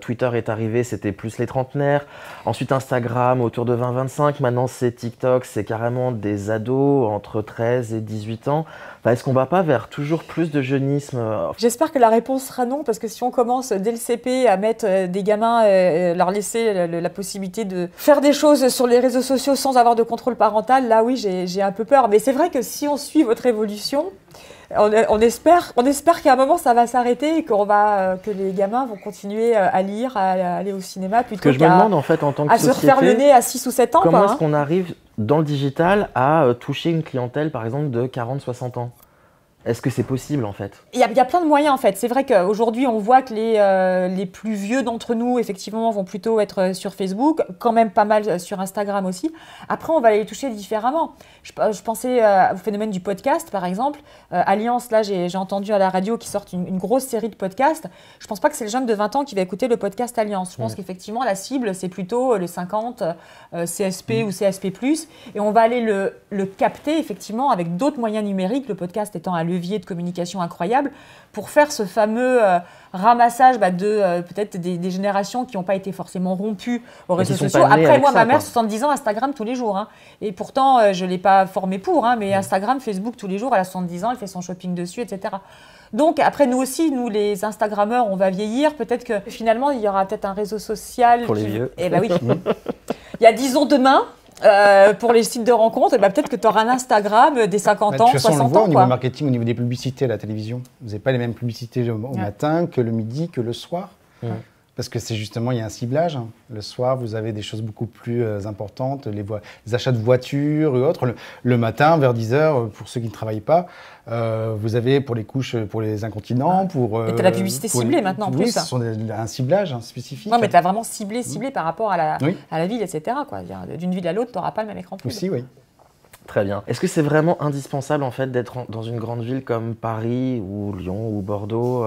[SPEAKER 1] Twitter est arrivé, c'était plus les trentenaires. Ensuite, Instagram, autour de 20-25. Maintenant, c'est TikTok, c'est carrément des ados entre 13 et 18 ans. Est-ce qu'on ne va pas vers toujours plus de jeunisme?
[SPEAKER 2] J'espère que la réponse sera non, parce que si on commence dès le CP à mettre des gamins, leur laisser la possibilité de faire des choses sur les réseaux sociaux sans avoir de contrôle parental, là oui, j'ai un peu peur. Mais c'est vrai que si on suit votre évolution, on espère qu'à un moment ça va s'arrêter et que les gamins vont continuer à lire, à aller au cinéma plutôt
[SPEAKER 1] qu'à je me demande, en fait, en tant que société,
[SPEAKER 2] se refaire le nez à 6 ou 7 ans.
[SPEAKER 1] Comment est-ce qu'on arrive dans le digital à toucher une clientèle, par exemple, de 40-60 ans? Est-ce que c'est possible, en fait?
[SPEAKER 2] Il y a plein de moyens, en fait. C'est vrai qu'aujourd'hui, on voit que les plus vieux d'entre nous, effectivement, vont plutôt être sur Facebook, quand même pas mal sur Instagram aussi. Après, on va les toucher différemment. Je pensais au phénomène du podcast, par exemple. Alliance, là, j'ai entendu à la radio qu'ils sortent une grosse série de podcasts. Je ne pense pas que c'est le jeune de 20 ans qui va écouter le podcast Alliance. Je pense qu'effectivement, la cible, c'est plutôt le 50, CSP ou CSP+. Et on va aller le capter, effectivement, avec d'autres moyens numériques, le podcast étant un levier de communication incroyable, pour faire ce fameux ramassage peut-être des générations qui n'ont pas été forcément rompues aux réseaux sociaux. Après, moi, ma mère, 70 ans, Instagram tous les jours. Et pourtant, je ne l'ai pas formée pour, mais Instagram, Facebook tous les jours, elle a 70 ans, elle fait son shopping dessus, etc. Donc, après, nous aussi, nous, les Instagrammeurs, on va vieillir. Peut-être que finalement, il y aura peut-être un réseau social.
[SPEAKER 1] Pour les vieux.
[SPEAKER 2] Eh bien oui. Il y a, disons, demain, pour les sites de rencontres, peut-être que tu auras un Instagram des 50 ans, 60 ans.
[SPEAKER 3] De toute façon, on le voit au niveau marketing, au niveau des publicités à la télévision. Vous n'avez pas les mêmes publicités au matin que le midi, que le soir. Parce que c'est justement, il y a un ciblage. Le soir, vous avez des choses beaucoup plus importantes, les achats de voitures et autres. Le matin, vers 10h, pour ceux qui ne travaillent pas, vous avez pour les couches, pour les incontinents, pour...
[SPEAKER 2] et tu as la publicité ciblée maintenant, en plus.
[SPEAKER 3] Oui, ce sont un ciblage spécifique.
[SPEAKER 2] Non, mais tu as vraiment ciblé par rapport à la ville, etc. D'une ville à l'autre, tu n'auras pas le même écran pub.
[SPEAKER 3] Aussi, oui.
[SPEAKER 1] Très bien. Est-ce que c'est vraiment indispensable, en fait, d'être dans une grande ville comme Paris ou Lyon ou Bordeaux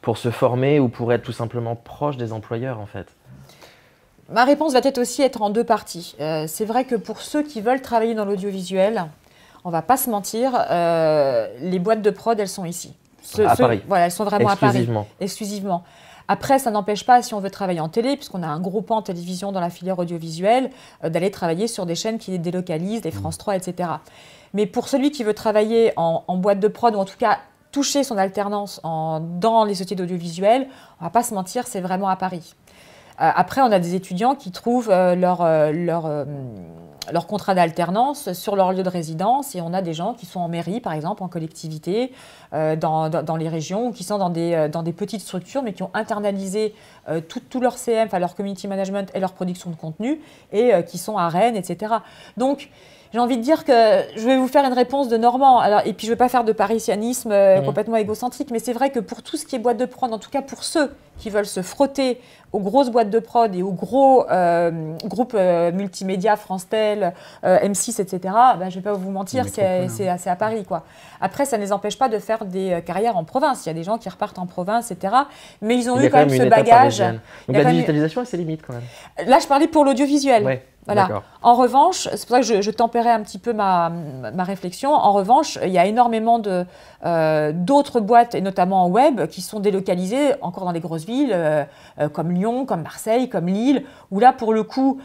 [SPEAKER 1] pour se former ou pour être tout simplement proche des employeurs, en fait?
[SPEAKER 2] Ma réponse va peut-être aussi être en deux parties. C'est vrai que pour ceux qui veulent travailler dans l'audiovisuel, on ne va pas se mentir, les boîtes de prod, elles sont ici.
[SPEAKER 1] À Paris.
[SPEAKER 2] Voilà, elles sont vraiment à Paris.
[SPEAKER 1] Exclusivement.
[SPEAKER 2] Après, ça n'empêche pas, si on veut travailler en télé, puisqu'on a un gros pan télévision dans la filière audiovisuelle, d'aller travailler sur des chaînes qui les délocalisent, les France 3, etc. Mais pour celui qui veut travailler en boîte de prod, ou en tout cas toucher son alternance dans les sociétés d'audiovisuel, on ne va pas se mentir, c'est vraiment à Paris. Après, on a des étudiants qui trouvent leur contrat d'alternance sur leur lieu de résidence, et on a des gens qui sont en mairie, par exemple, en collectivité, dans les régions, ou qui sont dans des petites structures, mais qui ont internalisé tout leur CM, enfin leur community management et leur production de contenu, et qui sont à Rennes, etc. Donc, j'ai envie de dire que je vais vous faire une réponse de Normand. Alors, et puis, je ne vais pas faire de parisianisme complètement égocentrique, mais c'est vrai que pour tout ce qui est boîte de prod, en tout cas pour ceux qui veulent se frotter aux grosses boîtes de prod et aux gros groupes multimédia, France Tel, M6, etc., ben, je ne vais pas vous mentir, c'est à Paris, quoi. Après, ça ne les empêche pas de faire des carrières en province. Il y a des gens qui repartent en province, etc. Mais ils ont eu quand même ce bagage.
[SPEAKER 1] Donc la digitalisation a ses limites quand même.
[SPEAKER 2] Là, je parlais pour l'audiovisuel.
[SPEAKER 1] Ouais.
[SPEAKER 2] Voilà. En revanche, c'est pour ça que je tempérais un petit peu ma réflexion. En revanche, il y a énormément d'autres boîtes, et notamment en web, qui sont délocalisées encore dans les grosses villes, comme Lyon, comme Marseille, comme Lille, où là, pour le coup,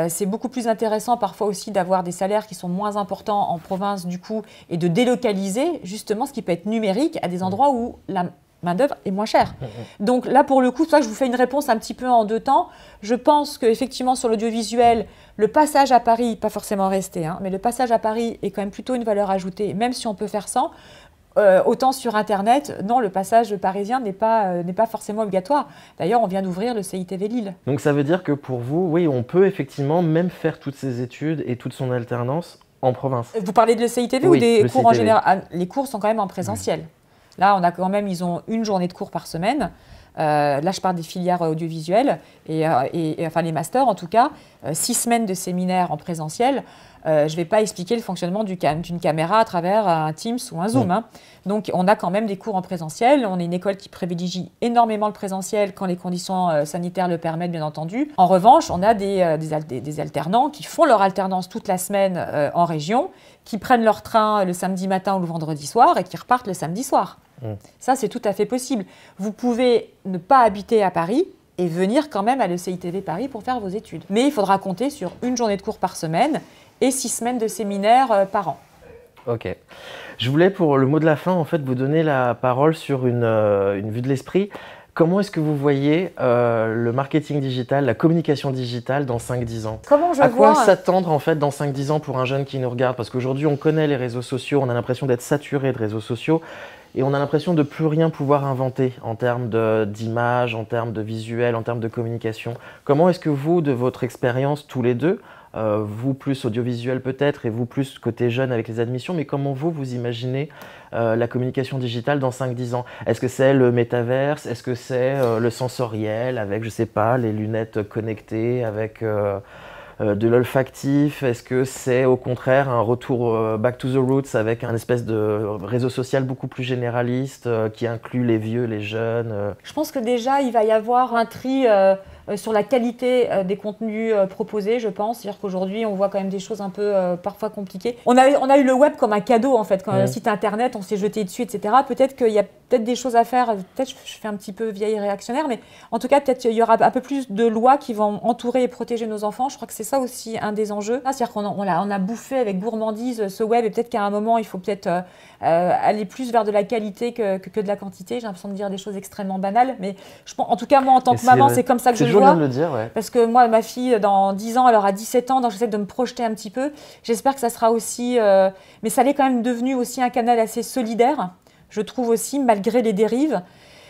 [SPEAKER 2] c'est beaucoup plus intéressant parfois aussi d'avoir des salaires qui sont moins importants en province, du coup, et de délocaliser justement ce qui peut être numérique à des endroits où la main-d'œuvre est moins chère. Donc là, pour le coup, c'est pour ça que je vous fais une réponse un petit peu en deux temps. Je pense qu'effectivement, sur l'audiovisuel, le passage à Paris, pas forcément resté, mais le passage à Paris est quand même plutôt une valeur ajoutée, même si on peut faire sans. Autant sur Internet, non, le passage parisien n'est pas forcément obligatoire. D'ailleurs, on vient d'ouvrir le CITV Lille.
[SPEAKER 1] Donc ça veut dire que pour vous, oui, on peut effectivement même faire toutes ces études et toute son alternance en province.
[SPEAKER 2] Vous parlez de le CITV ou des cours en général? Les cours sont quand même en présentiel. Là, on a quand même, ils ont une journée de cours par semaine. Là, je parle des filières audiovisuelles et enfin les masters en tout cas. 6 semaines de séminaire en présentiel. Je ne vais pas expliquer le fonctionnement d'une caméra à travers un Teams ou un Zoom. Donc, on a quand même des cours en présentiel. On est une école qui privilégie énormément le présentiel quand les conditions sanitaires le permettent, bien entendu. En revanche, on a des alternants qui font leur alternance toute la semaine en région, qui prennent leur train le samedi matin ou le vendredi soir et qui repartent le samedi soir. Ça, c'est tout à fait possible. Vous pouvez ne pas habiter à Paris et venir quand même à l'ECITV Paris pour faire vos études. Mais il faudra compter sur une journée de cours par semaine et 6 semaines de séminaire par an.
[SPEAKER 1] Ok. Je voulais, pour le mot de la fin, en fait, vous donner la parole sur une vue de l'esprit. Comment est-ce que vous voyez le marketing digital, la communication digitale dans 5-10 ans?
[SPEAKER 2] À
[SPEAKER 1] quoi s'attendre en fait dans 5-10 ans pour un jeune qui nous regarde? Parce qu'aujourd'hui, on connaît les réseaux sociaux, on a l'impression d'être saturé de réseaux sociaux et on a l'impression de plus rien pouvoir inventer en termes d'image, en termes de visuel, en termes de communication. Comment est-ce que vous, de votre expérience tous les deux, vous plus audiovisuel peut-être et vous plus côté jeune avec les admissions, mais comment vous imaginez la communication digitale dans 5-10 ans? Est-ce que c'est le métaverse? Est-ce que c'est le sensoriel avec, je sais pas, les lunettes connectées, avec de l'olfactif? Est-ce que c'est au contraire un retour back to the roots avec un espèce de réseau social beaucoup plus généraliste qui inclut les vieux, les jeunes?
[SPEAKER 2] Je pense que déjà, il va y avoir un tri sur la qualité des contenus proposés, je pense. C'est-à-dire qu'aujourd'hui, on voit quand même des choses un peu parfois compliquées. On a eu le web comme un cadeau, en fait. Quand un site internet, on s'est jeté dessus, etc. Peut-être qu'il y a des choses à faire. Peut-être je fais un petit peu vieille réactionnaire, mais en tout cas, peut-être qu'il y aura un peu plus de lois qui vont entourer et protéger nos enfants. Je crois que c'est ça aussi un des enjeux. C'est-à-dire qu'on a bouffé avec gourmandise ce web et peut-être qu'à un moment, il faut peut-être aller plus vers de la qualité que de la quantité. J'ai l'impression de dire des choses extrêmement banales, mais en tout cas, moi, en tant que maman, c'est comme ça que je le vois.
[SPEAKER 1] C'est de le dire, ouais.
[SPEAKER 2] Parce que moi, ma fille, dans 10 ans, elle aura 17 ans, donc j'essaie de me projeter un petit peu. J'espère que ça sera aussi... mais ça l'est quand même devenu aussi un canal assez solidaire, je trouve aussi, malgré les dérives.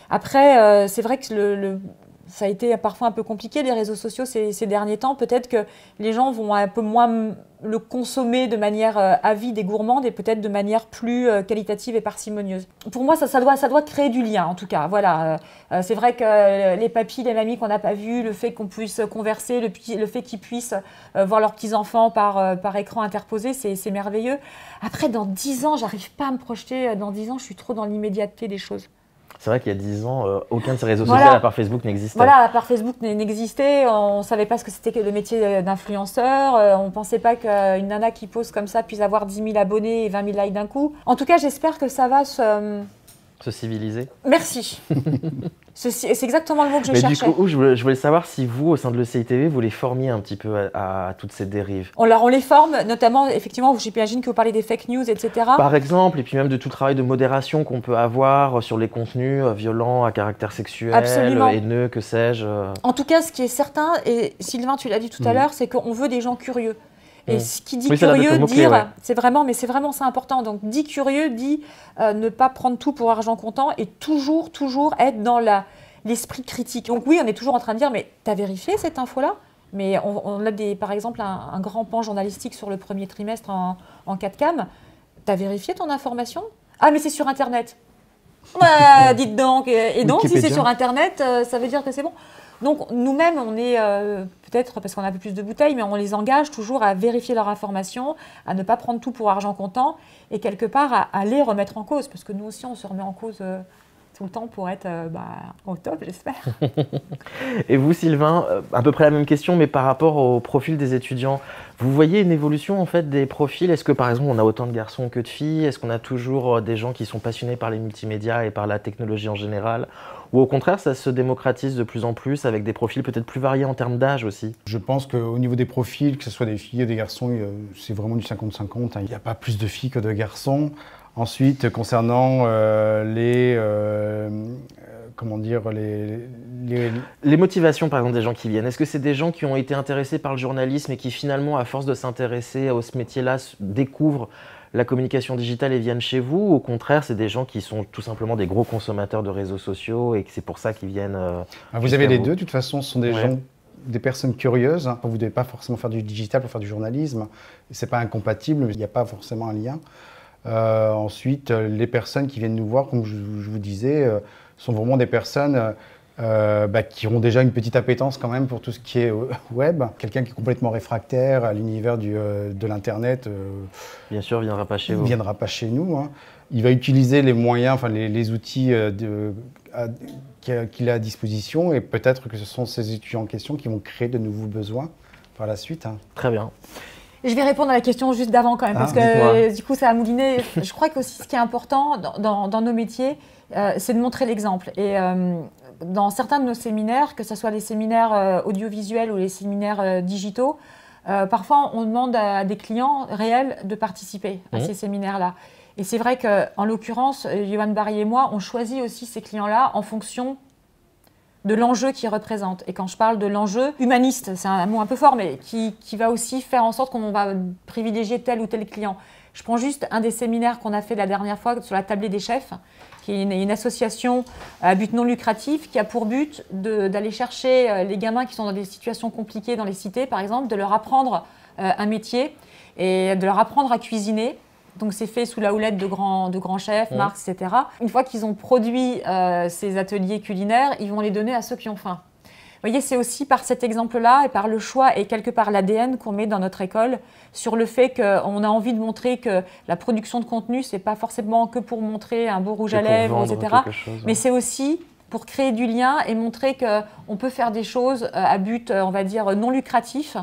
[SPEAKER 2] Après, c'est vrai que ça a été parfois un peu compliqué, les réseaux sociaux, ces derniers temps. Peut-être que les gens vont un peu moins le consommer de manière avide et gourmande et peut-être de manière plus qualitative et parcimonieuse. Pour moi, ça doit créer du lien, en tout cas. Voilà. C'est vrai que les papis, les mamies qu'on n'a pas vus, le fait qu'on puisse converser, le fait qu'ils puissent voir leurs petits-enfants par écran interposé, c'est merveilleux. Après, dans 10 ans, j'arrive pas à me projeter. Dans 10 ans, je suis trop dans l'immédiateté des choses.
[SPEAKER 1] C'est vrai qu'il y a 10 ans, aucun de ces réseaux sociaux, à part Facebook, n'existait.
[SPEAKER 2] Voilà, à part Facebook n'existait. On ne savait pas ce que c'était que le métier d'influenceur. On ne pensait pas qu'une nana qui pose comme ça puisse avoir 10 000 abonnés et 20 000 likes d'un coup. En tout cas, j'espère que ça va
[SPEAKER 1] Se civiliser.
[SPEAKER 2] Merci. C'est exactement le mot que je
[SPEAKER 1] Mais
[SPEAKER 2] cherchais.
[SPEAKER 1] du coup, je voulais savoir si vous, au sein de l'ECITV, vous les formiez un petit peu à toutes ces dérives.
[SPEAKER 2] On les forme, notamment, effectivement, j'imagine que vous parlez des fake news, etc.
[SPEAKER 1] Par exemple, et puis même de tout le travail de modération qu'on peut avoir sur les contenus violents à caractère sexuel,
[SPEAKER 2] Absolument.
[SPEAKER 1] haineux, que sais-je.
[SPEAKER 2] En tout cas, ce qui est certain, et Sylvain, tu l'as dit tout à l'heure, c'est qu'on veut des gens curieux. Et ce qui dit curieux, dire, ouais. c'est vraiment ça important. Donc, dit curieux, dit ne pas prendre tout pour argent comptant et toujours être dans l'esprit critique. Donc oui, on est toujours en train de dire, mais t'as vérifié cette info-là? Mais on a par exemple un grand pan journalistique sur le premier trimestre en 4cam. T'as vérifié ton information? Ah, mais c'est sur Internet. Ouais, dites donc. Et donc, si c'est sur Internet, ça veut dire que c'est bon. Donc, nous-mêmes, on est, peut-être parce qu'on a un peu plus de bouteilles, mais on les engage toujours à vérifier leur information, à ne pas prendre tout pour argent comptant et quelque part à les remettre en cause. Parce que nous aussi, on se remet en cause tout le temps pour être au top, j'espère.
[SPEAKER 1] Et vous, Sylvain, à peu près la même question, mais par rapport au profil des étudiants, vous voyez une évolution en fait des profils? Est-ce que par exemple, on a autant de garçons que de filles? Est-ce qu'on a toujours des gens qui sont passionnés par les multimédias et par la technologie en général? Ou au contraire, ça se démocratise de plus en plus avec des profils peut-être plus variés en termes d'âge aussi?
[SPEAKER 3] Je pense qu'au niveau des profils, que ce soit des filles ou des garçons, c'est vraiment du 50-50. Il n'y a pas plus de filles que de garçons. Ensuite, concernant
[SPEAKER 1] les motivations, par exemple, des gens qui viennent, est-ce que c'est des gens qui ont été intéressés par le journalisme et qui finalement, à force de s'intéresser à ce métier-là, découvrent la communication digitale et viennent chez vous? Ou au contraire, c'est des gens qui sont tout simplement des gros consommateurs de réseaux sociaux et que c'est pour ça qu'ils viennent
[SPEAKER 3] Vous avez les deux, de toute façon, ce sont des gens, des personnes curieuses. Vous ne devez pas forcément faire du digital pour faire du journalisme. Ce n'est pas incompatible, il n'y a pas forcément un lien. Ensuite, les personnes qui viennent nous voir, comme je vous disais, sont vraiment des personnes qui ont déjà une petite appétence quand même pour tout ce qui est web. Quelqu'un qui est complètement réfractaire à l'univers de l'Internet,
[SPEAKER 1] bien sûr, viendra pas chez vous.
[SPEAKER 3] Viendra pas chez nous. Hein. Il va utiliser les moyens, enfin les outils qu'il a à disposition, et peut-être que ce sont ces étudiants en question qui vont créer de nouveaux besoins par la suite. Hein.
[SPEAKER 1] Très bien.
[SPEAKER 2] Je vais répondre à la question juste d'avant quand même, parce que du coup ça a mouliné. Je crois qu'aussi ce qui est important dans nos métiers, c'est de montrer l'exemple. Et dans certains de nos séminaires, que ce soit les séminaires audiovisuels ou les séminaires digitaux, parfois on demande à des clients réels de participer à ces séminaires-là. Et c'est vrai qu'en l'occurrence, Johan Barry et moi, on choisit aussi ces clients-là en fonction de l'enjeu qu'ils représentent. Et quand je parle de l'enjeu humaniste, c'est un mot un peu fort, mais qui va aussi faire en sorte qu'on va privilégier tel ou tel client. Je prends juste un des séminaires qu'on a fait la dernière fois sur la tablée des chefs, qui est une association à but non lucratif qui a pour but d'aller chercher les gamins qui sont dans des situations compliquées dans les cités, par exemple, de leur apprendre un métier et de leur apprendre à cuisiner. Donc c'est fait sous la houlette de grands chefs, Marx, etc. Une fois qu'ils ont produit ces ateliers culinaires, ils vont les donner à ceux qui ont faim. Vous voyez, c'est aussi par cet exemple-là et par le choix et quelque part l'ADN qu'on met dans notre école sur le fait qu'on a envie de montrer que la production de contenu, c'est pas forcément que pour montrer un beau rouge à lèvres, etc. Mais c'est aussi pour créer du lien et montrer qu'on peut faire des choses à but, on va dire, non lucratif.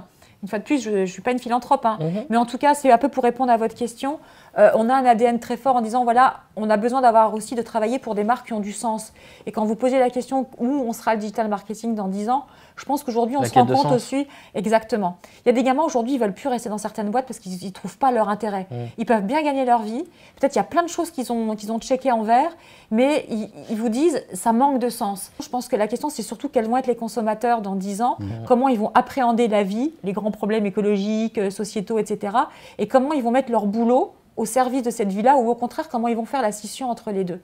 [SPEAKER 2] Une fois de plus, je ne suis pas une philanthrope, hein. Mais en tout cas, c'est un peu pour répondre à votre question. On a un ADN très fort en disant, voilà, on a besoin d'avoir aussi de travailler pour des marques qui ont du sens. Et quand vous posez la question où on sera le digital marketing dans 10 ans, je pense qu'aujourd'hui, on se rend compte aussi. Exactement. Il y a des gamins aujourd'hui, ils ne veulent plus rester dans certaines boîtes parce qu'ils ne trouvent pas leur intérêt. Ils peuvent bien gagner leur vie. Peut-être qu'il y a plein de choses qu'ils ont checkées en vert, mais ils vous disent, ça manque de sens. Je pense que la question, c'est surtout quels vont être les consommateurs dans 10 ans, comment ils vont appréhender la vie, les grands problèmes écologiques, sociétaux, etc. Et comment ils vont mettre leur boulot au service de cette vie-là, ou au contraire, comment ils vont faire la scission entre les deux.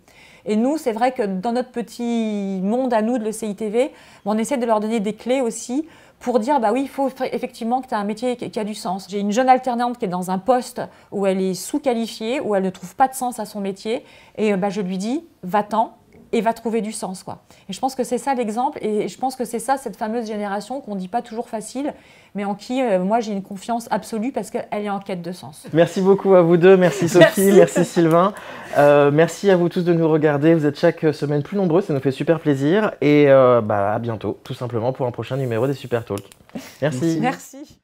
[SPEAKER 2] Et nous, c'est vrai que dans notre petit monde à nous de l'ECITV, on essaie de leur donner des clés aussi pour dire, bah oui, il faut effectivement que tu as un métier qui a du sens. J'ai une jeune alternante qui est dans un poste où elle est sous-qualifiée, où elle ne trouve pas de sens à son métier, et je lui dis, va-t'en, et va trouver du sens, quoi. Et je pense que c'est ça l'exemple, et je pense que c'est ça, cette fameuse génération qu'on ne dit pas toujours facile, mais en qui, moi, j'ai une confiance absolue parce qu'elle est en quête de sens.
[SPEAKER 1] Merci beaucoup à vous deux. Merci Sophie, merci Sylvain. Merci à vous tous de nous regarder. Vous êtes chaque semaine plus nombreux, ça nous fait super plaisir. Et à bientôt, tout simplement, pour un prochain numéro des Super Talks. Merci.
[SPEAKER 2] Merci.